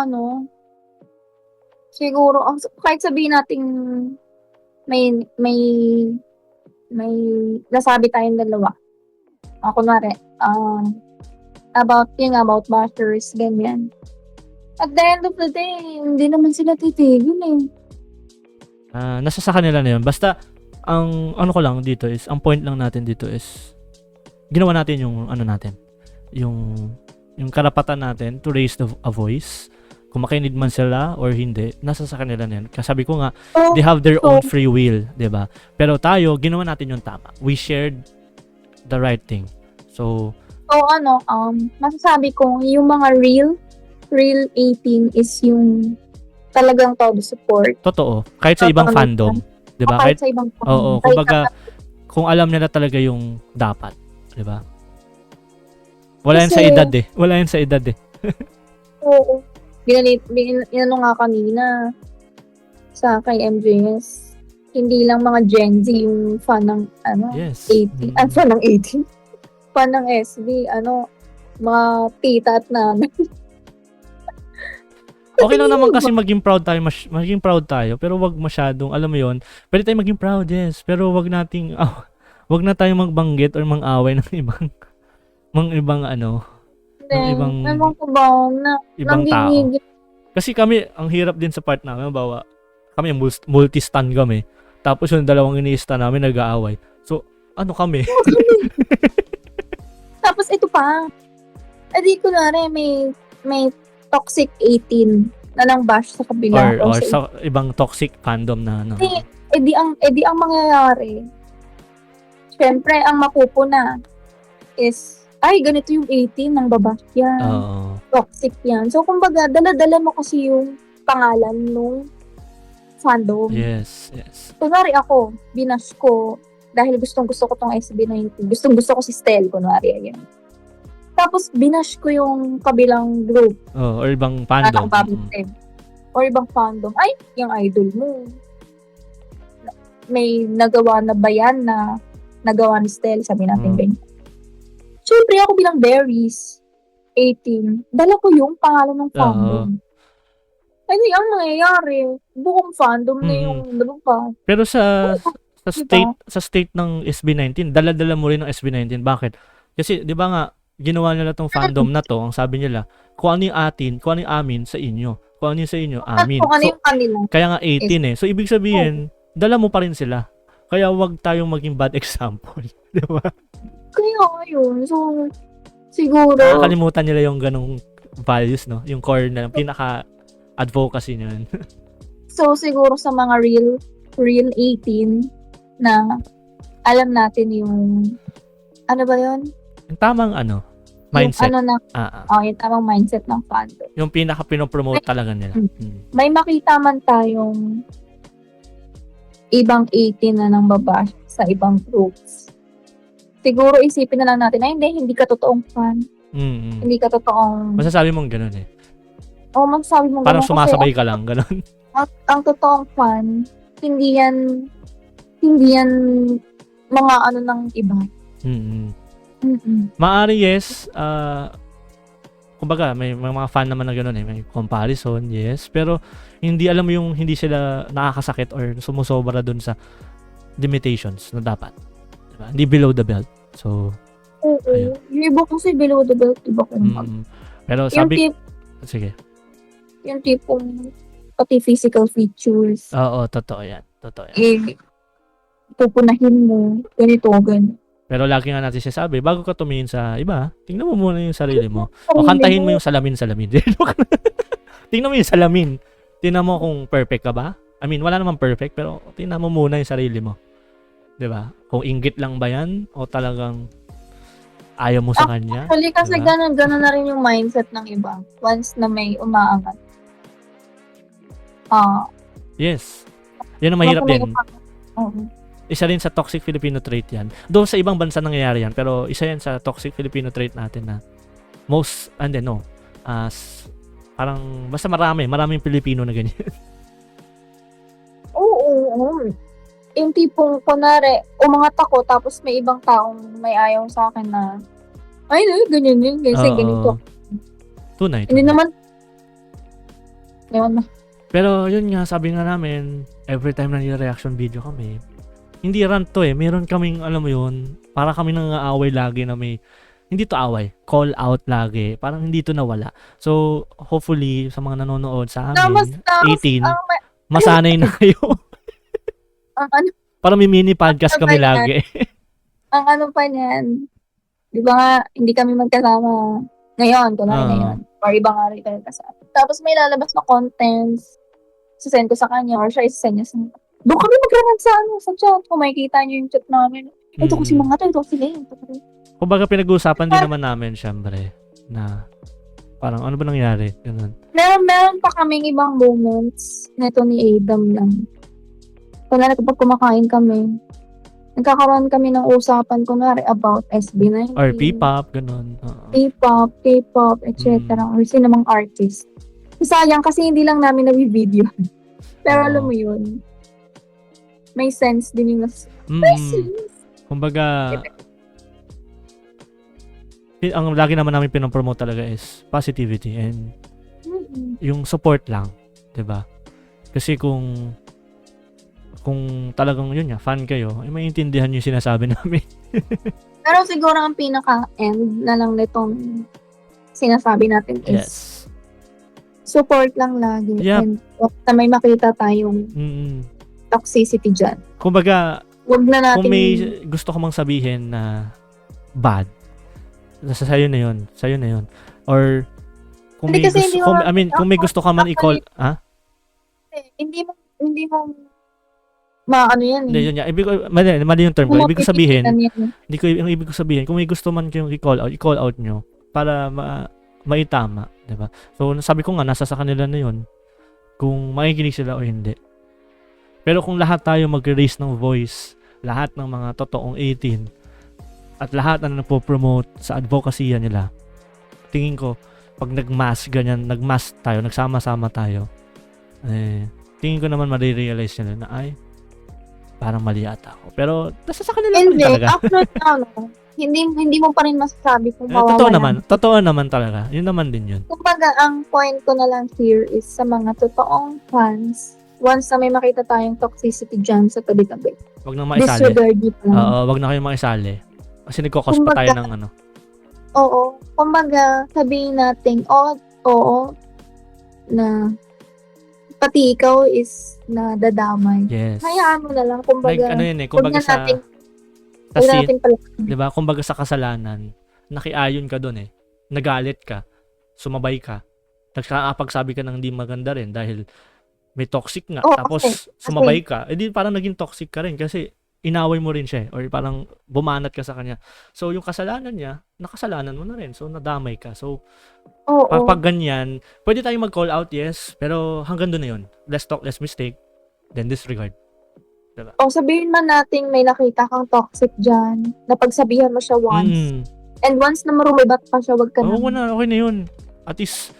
siguro, kahit sabihin natin may nasabi tayong dalawa. Kunwari, about bashers, ganyan. At the end of the day, hindi naman sila titigil eh. Nasa sa kanila na yun. Basta, ang ko lang dito is, ang point lang natin dito is, ginawa natin yung natin. Yung karapatan natin to raise a voice. Kung makinig man sila or hindi, nasa sa kanila na yun. Kasabi ko nga, they have their own free will, diba? Pero tayo, ginawa natin yung tama. We shared the right thing. So, masasabi ko, yung mga real 18 is yung talagang todo support. Totoo. Kahit sa ibang fandom. Diba? Kahit sa ibang fandom. Oo, kumbaga, kung alam nila talaga yung dapat. Diba? Wala yan sa edad eh. Wala yan sa edad eh. Oo. Inano nga kanina sa kay MJS, hindi lang mga Gen Z yung fan ng 18. Fan ng 18. Fan ng SB, mga tita at nanay. Okay lang naman kasi maging proud tayo, pero wag masyadong, alam mo yon, pwede tayong maging proud, yes, pero wag na tayong magbanggit or mang-away ng ibang Ewan ko ba na ibang tao. Kasi kami, ang hirap din sa part namin, bawa, kami multi-stan kami, tapos yung dalawang ini-stan namin nag-aaway. So, kami? Tapos ito pa, ko na rin, may toxic 18 na nang bash sa kabila. Or sa ibang toxic fandom na Edi ang mangyayari, syempre, ang mapupuna is ganito yung 18 ng babash yan. Toxic yan. So, kumbaga, dala-dala mo kasi yung pangalan nung fandom. Yes. Kunwari ako, binash ko, dahil gustong-gusto ko tong SB19. Gustong-gusto ko si Stel, kunwari, ayan. Tapos, binash ko yung kabilang group. Or ibang fandom. Or ibang fandom. Yung idol mo. May nagawa na ba yan na nagawa ni Stel, sabi natin ganyan. Siyempre ako bilang Berries, 18, dala ko yung pangalan ng fandom. Ang mangyayari, buong fandom na yung pa. Pero sa state ng SB19, dala-dala mo rin ng SB19. Bakit? Kasi 'di ba nga ginawa nila tong fandom na to, ang sabi nila, kung ano yung atin, kung ano yung amin sa inyo. Kung ano yung sa inyo, amin. Kung ano yung kanila. Kaya nga 18 eh. So ibig sabihin, dala mo pa rin sila. Kaya wag tayong maging bad example, 'di ba? Kaya yun. So, siguro... Nakakalimutan nila yung ganong values, no? Yung core na, pinaka-advocacy niyan. So, siguro sa mga real 18 na alam natin yung... Ano ba yun? Yung tamang mindset. Yung yung tamang mindset ng fandom. Yung pinaka-pinopromote talaga nila. May makita man tayong ibang 18 na nang babash sa ibang groups. Siguro isipin na lang natin, hindi ka totoong fan. Hindi ka totoong... Masasabi mong gano'n eh. Masasabi mong parang sumasabay ka lang, gano'n. Ang totoong fan, hindi yan mga ng iba. Maari yes, kumbaga may mga fan naman na gano'n eh, may comparison, yes, pero hindi alam mo yung hindi sila nakakasakit or sumusobra dun sa limitations na dapat. Diba? Hindi below the belt. So, Oo. Ayun. Yung iba kasi below the belt, diba kung pero yung sabi, tip, sige. yung tipong pati physical features, Oo, totoo yan. Totoo yan. eh, pupunahin mo, ganito, ganito. Pero lagi nga natin sinasabi, bago ka tumingin sa iba, tingnan mo muna yung sarili mo. O kantahin mo yung salamin-salamin. Tingnan mo yung salamin. Tingnan mo kung perfect ka ba. I mean, wala namang perfect, pero tingnan mo muna yung sarili mo. 'Di ba? Kung inggit lang ba yan o talagang ayaw mo sa kanya. Actually, kasi Diba? gano'n na rin yung mindset ng iba once na may umaangat. Yes. Yan ang mahirap Baka may din. Oo. Isa rin sa toxic Filipino trait yan. Doon sa ibang bansa nangyayari yan, pero isa yan sa toxic Filipino trait natin na parang basta maraming Pilipino na ganyan. Oo. Yung tipong, kunwari, umangat ako, tapos may ibang taong may ayaw sa akin na, ay, ganyan yun, kasi Oo. ganito. Tunay. Hindi naman, ewan na. Pero yun nga, sabi nga namin, every time na reaction video kami, hindi rant to eh. Meron kaming, alam mo yun, para kami nang aaway lagi na may, hindi to away, call out lagi. Parang hindi to nawala. So, hopefully, sa mga nanonood sa amin, 18, masanay na kayo. Ang ano, Parang may mini podcast kami lagi. ang ano pa niyan, di ba nga, hindi kami magkasama ngayon, kunwari ngayon, or iba nga rin tayo kasama. Tapos may lalabas na contents, sasend ko sa kanya, or siya isasend niya sa kanya. Doon kami mag-rant sa chat, kung makikita niyo yung chat namin. Ito kasi mga to, ito sila yun. Kumbaga pinag-uusapan din naman namin, syempre, na parang ano ba nangyari? Ganun. Meron pa kaming ibang moments nito ni Adam lang. Kunwari kapag kumakain kami, nagkakaroon kami ng usapan kunwari about SB19. Or P-pop, ganun. K-pop, etc. Or sinamang artist. Sayang kasi hindi lang namin nabi-video. Pero alam mo yun, may sense din yung may sense. Kumbaga, ang lagi naman namin pinopromote talaga is positivity and yung support lang, 'di ba? Kasi kung talagang yun nga, fan kayo, ay maintindihan yung sinasabi namin. Pero siguro ang pinaka-end na lang nitong sinasabi natin is Yes. support lang lagi. Yep. And na may makita tayong toxicity dyan. Kumbaga, Huwag na natin... kung may gusto ko mang sabihin na bad, sa'yo na yun. Sa'yo na yun. Or, kung Hindi may, kasi gusto, hindi kung, mo- I mean, kung may gusto ka man i-call, Hindi mo maano yan Hindi, yun nga. Mali yung term ko. Ibig ko sabihin, yung ibig ko sabihin, kung may gusto man kayong i-call out nyo para maitama, 'di ba? So, sabi ko nga, nasa sa kanila na yun kung makikinig sila o hindi. Pero kung lahat tayo mag-raise ng voice, lahat ng mga totoong 18, at lahat na nagpo-promote sa advocacy nila, tingin ko, pag nag-mass tayo, nagsama-sama tayo, tingin ko naman marirealize nila na, ay, parang mali ata ako. Pero, nasa sa kanila Hindi, talaga. after now, hindi mo pa rin masasabi kung mawawala. Totoo naman talaga. Yun naman din yun. Kumbaga, ang point ko na lang here is sa mga totoong fans, once na may makita tayong toxicity dyan sa tabi-tabi, Wag nang maisali. disregard it lang. Oo, wag na kayong maisali. Kasi nagkakos pa tayo ng ano. Oo. Kumbaga, sabihin natin, oo, na pati ikaw is nadadamay. Yes. Hayaan mo na lang. Kumbaga, Ano yun eh, huwag kumbaga na sa natin pala. 'di ba? Kumbaga sa kasalanan, nakiayon ka doon eh. Nagalit ka, sumabay ka. Nagkakapagsabi ka ng hindi maganda rin dahil may toxic nga. Oo, Tapos kasi- sumabay ka, edi parang naging toxic ka rin kasi inaway mo rin siya or parang bumanat ka sa kanya. So yung kasalanan niya, nakasalanan mo na rin. So nadamay ka. So Oo. pag ganyan, pwede tayong mag-call out, yes, pero hanggang doon na yun. Less talk, less mistake, then disregard. O sabihin man natin may nakita kang toxic dyan, napagsabihan mo siya once, and once na marumibat pa siya, wag ka Oo na, okay na yun. At least,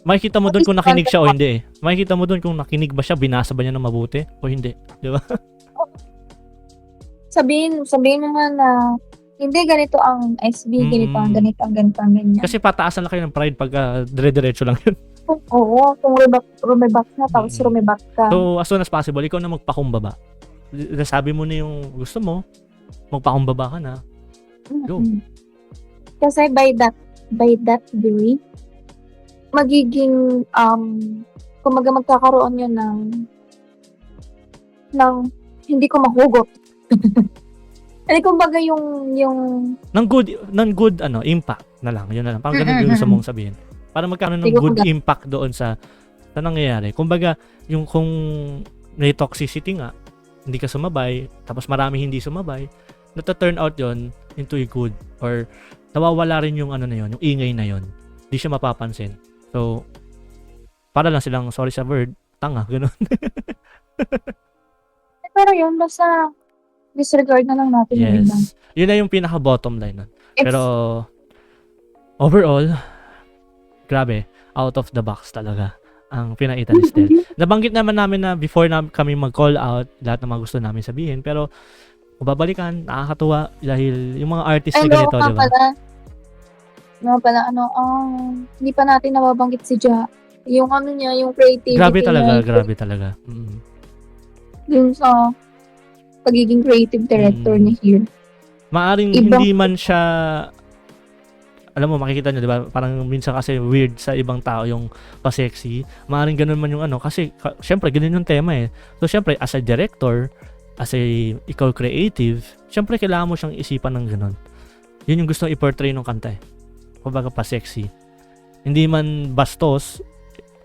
makikita mo doon kung nakinig siya o hindi eh. Makikita mo doon kung nakinig ba siya, binasa ba niya ng mabuti o hindi. Di ba? Sabihin mo man na hindi ganito ang SB, ganito ang ganyan. Kasi pataasan lang kayo ng pride pag dire-diretso lang yun. Oo, kung rumibat na, tapos rumibat ka. So, as soon as possible, ikaw na magpakumbaba. nasabi mo na yung gusto mo, magpakumbaba ka na. Go. Kasi by that way, magiging, kumbaga magkakaroon yun ng hindi ko mahugot. Kasi kumbaga yung Ng good impact na lang. Yun na lang. Parang ganun yung gusto mong sabihin. Para magkaroon ng good impact doon sa nangyayari. Kumbaga, yung kung may toxicity nga, hindi ka sumabay, tapos marami hindi sumabay, nata-turn out yon into a good, or nawawala rin yung ano na yon, yung ingay na yon. Hindi siya mapapansin. So, para lang silang, sorry sa word, tanga, ganun. pero yun, basta disregard na lang natin yung iba. Yes. Yun na yung pinaka-bottom line nun. It's- Pero, overall, grabe, out of the box talaga ang pinakita ni Stel. Nabanggit naman namin na before na kami mag-call out, lahat ng mga gusto namin sabihin, pero kung babalikan, nakakatuwa dahil yung mga artist na ganito, di ba? Hindi pa natin nababanggit si Ja. Yung ano niya, yung creativity Grabe talaga, niya, grabe talaga. dun sa pagiging creative director Mm. ni Here. Maaring Ibang- hindi man siya, alam mo, makikita nyo, di ba? Parang minsan kasi weird sa ibang tao yung pa-sexy. Maaring ganun man yung kasi, syempre, ganun yung tema eh. So, syempre, as a director, as a ikaw creative, syempre, kailangan mo siyang isipan ng ganun. Yun yung gusto i-portray ng kanta eh. Kumbaga, pa-sexy. Hindi man bastos,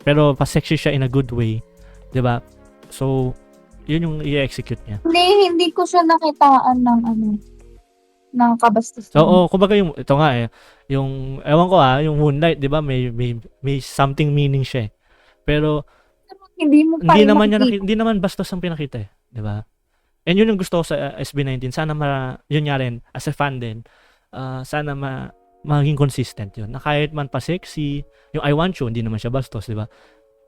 pero pa-sexy siya in a good way. Di ba? So, yun yung i-execute niya. Hindi ko siya nakitaan ng kabastusan. So, kumbaga ito nga eh, yung, ewan ko yung Moonlight, di ba, may something meaning siya eh. Pero, Hindi mo pa hindi naman bastos ang pinakita eh, di ba? And yun yung gusto ko sa SB19, sana yun nga rin, as a fan din, sana maging consistent yun, na kahit man pa sexy, yung I Want You, hindi naman siya bastos, di ba?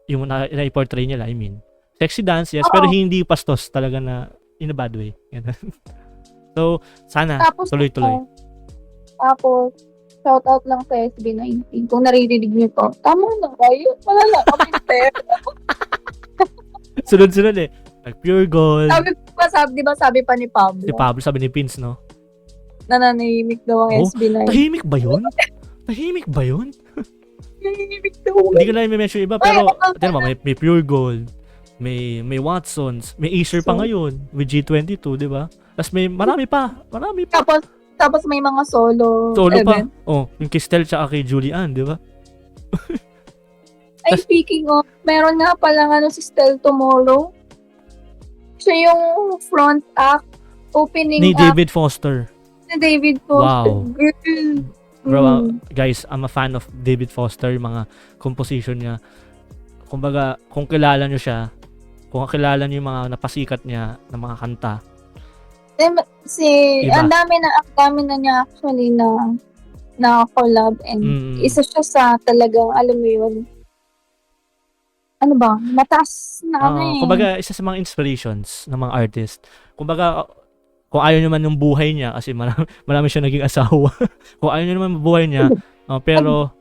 Yung na-portray nila, I mean, sexy dance, yes, pero hindi bastos talaga na in a bad way. So, sana tuloy-tuloy. Tapos, shout out lang sa SB19. Kung naririnig niyo to, tama na kayo. Wala na kami pera. Sunod-sunod eh. Like Pure Gold. Sabi pa ni Pablo. Si Pablo, sabi ni Pins, no? Nananahimik daw ang SB19. Tahimik ba yun? Tahimik ba yun? Nananahimik daw. Hindi ko na i-mention iba, pero tignan mo, may Pure Gold, may Watsons, may Acer pa ngayon with G22, di ba? Tapos marami pa. Tapos may mga solo Pa. event. Yung kay Stel tsaka kay Julian, di ba? Ay, speaking of, meron nga palang si Stel tomorrow. Siya yung front act, opening Ni act David Foster. ni David Foster. Wow. Girl. Bro, guys, I'm a fan of David Foster, yung mga composition niya. Kumbaga, kung kilala nyo siya, kung kilala nyo yung mga napasikat niya na mga kanta. Iba. Ang dami na niya actually na collab and isa siya sa talagang, alam mo yun, mataas na Kumbaga, isa sa mga inspirations ng mga artist. Kumbaga, kung ayaw nyo man yung buhay niya, kasi marami siya naging asawa. Kung ayaw nyo naman yung buhay niya, pero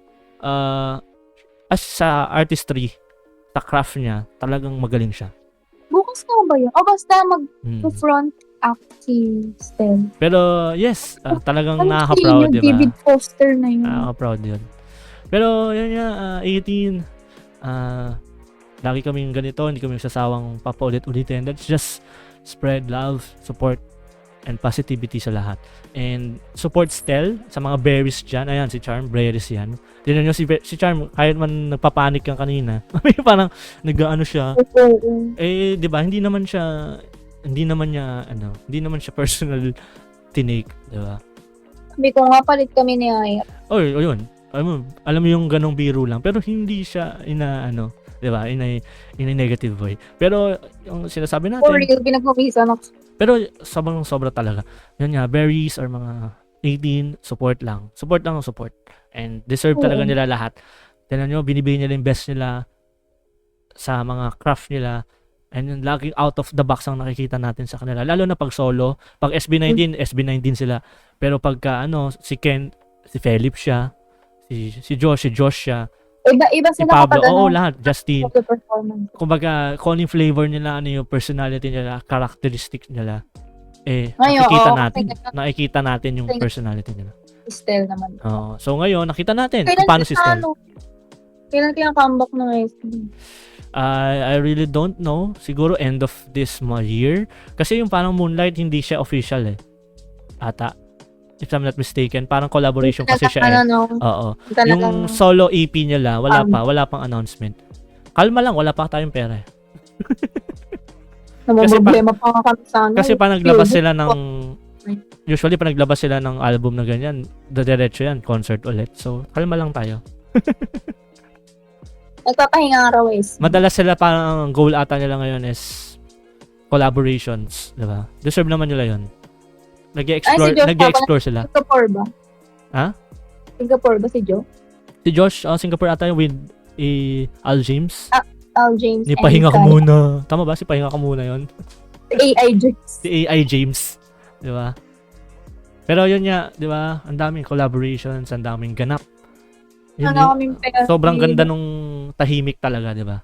as sa artistry, sa craft niya, talagang magaling siya. Bukas na ba yun? O basta mag-front act si Stel. Pero yes, talagang nakaka-proud, di ba? David Foster na yun. Nakaka-proud yun. Pero yun nga, 18, lagi kaming ganito, hindi kami sasawang papaulit-ulitin. Let's just spread love, support, and positivity sa lahat. And support Stel sa mga berries dyan. Ayan, si Charm, berries yan. Tignan nyo si Charm, kahit man nagpapanik yan kanina, parang nag-ano siya. Di ba, hindi naman siya personal tinake, di ba? Sabi ko nga, palit kami ni Aya. Yun. Alam mo yung ganong biro lang, pero hindi siya di ba, in a negative way. Pero yung sinasabi natin, For real, pinagpapisan ako. pero sobra talaga. Yun nga, berries or mga 18, support lang. Support. And deserve talaga nila lahat. Tignan nyo, binibigyan nila yung best nila sa mga craft nila. And yung laging out of the box ang nakikita natin sa kanila. Lalo na pag solo. Pag SB19 sila. Pero pagka si Ken, si Philip siya. Si Josh siya. Iba Si sila Pablo, kapag oo, ano, lahat. Justin. the performance. Kumbaga, kung ano yung flavor nila, ano yung personality nila, characteristics nila, Ngayon, nakikita oo, natin. kasi Nakikita natin yung kasi personality nila. Style naman. Oo. So, ngayon, nakita natin kung Kailan paano si Stel. Kailan kaya comeback ng SB? I really don't know. Siguro end of this year. Kasi yung parang Moonlight, hindi siya official eh. Ata. If I'm not mistaken. Parang collaboration kasi siya eh. Oo. Yung solo EP nila, wala pang announcement. Kalma lang, wala pa tayong pera eh. Problema pa nga kami sa ano. Kasi pa naglabas sila ng usually pa naglabas sila ng album na ganyan, diretso yan, concert ulit. So, kalma lang tayo. Nagpapahinga nga raw eh. Madalas sila parang ang goal ata nila ngayon is collaborations, di ba? Deserve naman nila yun. Nag-explore sila. Singapore ba? Ha? Singapore ba si Joe? Si Josh, Singapore ata yung with Al James. Al James. Ni Pahinga ka muna. Tama ba? Si Pahinga ka muna yun? Si AI James. Si AI James. Di ba? Pero yun nga, di ba? Ang daming collaborations, ang daming ganap. Yun, sobrang ganda nung tahimik talaga, di ba?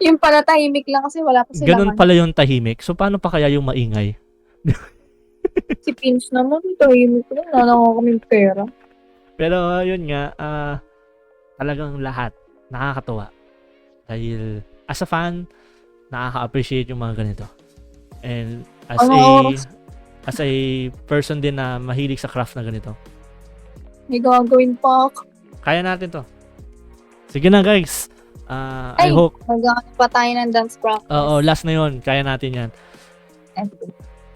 Yung pala tahimik lang kasi wala pa sila. Ganun pala yung tahimik. So, paano pa kaya yung maingay? Si Pins naman, tahimik lang. Wala nga kaming pera. Pero, yun nga, talagang lahat nakakatuwa. Dahil, as a fan, nakaka-appreciate yung mga ganito. And, as a person din na mahilig sa craft na ganito. May gagawin pa ako. Kaya natin to. Sige na, guys. I hope. Magkakaroon pa tayo ng dance practice. Oo, last na yun. Kaya natin yan.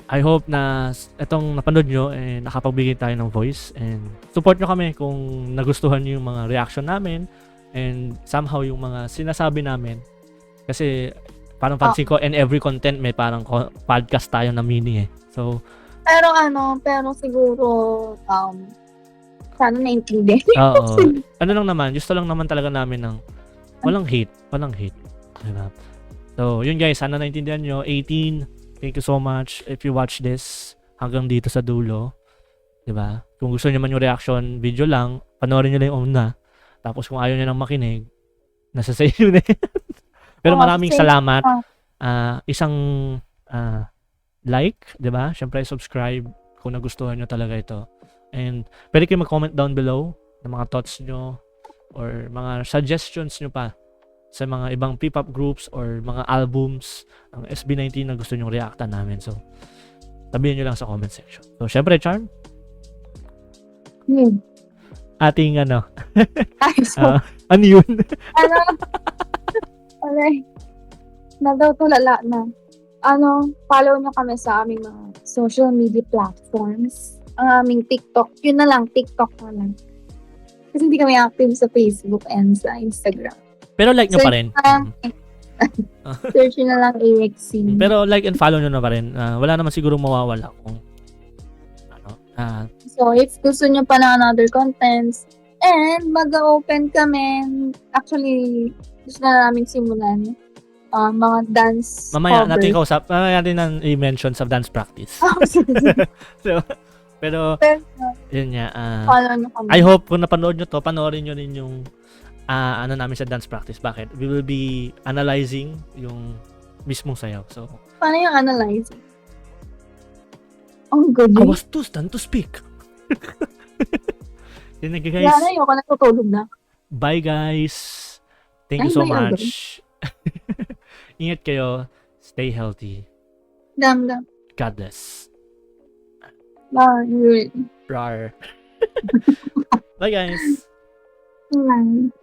I hope na itong napanood nyo, nakapagbigay tayo ng voice. And support nyo kami kung nagustuhan nyo yung mga reaction namin. And somehow yung mga sinasabi namin. Kasi parang pansin ko, in every content may parang podcast tayo na mini eh. So, pero siguro, sana naintindihan. Oo. Ano lang naman, gusto lang naman talaga namin ng walang hate. Diba? So, yun guys, sana naintindihan nyo. 18, thank you so much if you watch this hanggang dito sa dulo. Diba? Kung gusto nyo man yung reaction video lang, panoorin nyo lang yung una. Tapos kung ayaw nyo nang makinig, nasa sa inyo na yan. Pero maraming salamat. Isang like, diba? Siyempre, subscribe kung nagustuhan nyo talaga ito. And pwede kayo mag-comment down below ng mga thoughts nyo or mga suggestions nyo pa sa mga ibang P-pop groups or mga albums ng SB19 na gusto nyo reactan namin. So, sabihin nyo lang sa comment section. So, syempre, Charm, ating ano yun? Nagtutulala na. Follow nyo kami sa aming mga social media platforms. Ang aming TikTok. Yun na lang, TikTok na lang. Kasi hindi kami active sa Facebook and sa Instagram. Pero like nyo pa rin. Search na lang AXC. Pero like and follow nyo na pa rin. Wala naman siguro mawawala kung so, if gusto nyo pa na another contents, and mag-open kami. Actually, gusto na namin simulan. Mga dance mamaya cover. Mamaya natin i-mention sa dance practice. So, pero yun nga. I hope kung napanood nyo to, panoorin nyo rin yung namin sa dance practice. Bakit? We will be analyzing yung mismong sayaw. So, paano yung analyzing? Ang good. I was too stunned to speak. Yun na guys. Yan na yun, natutulog na. Bye guys. Thank you so much. Ingat kayo. Stay healthy. Dam. God bless. Bye. Rar. Bye guys. Bye.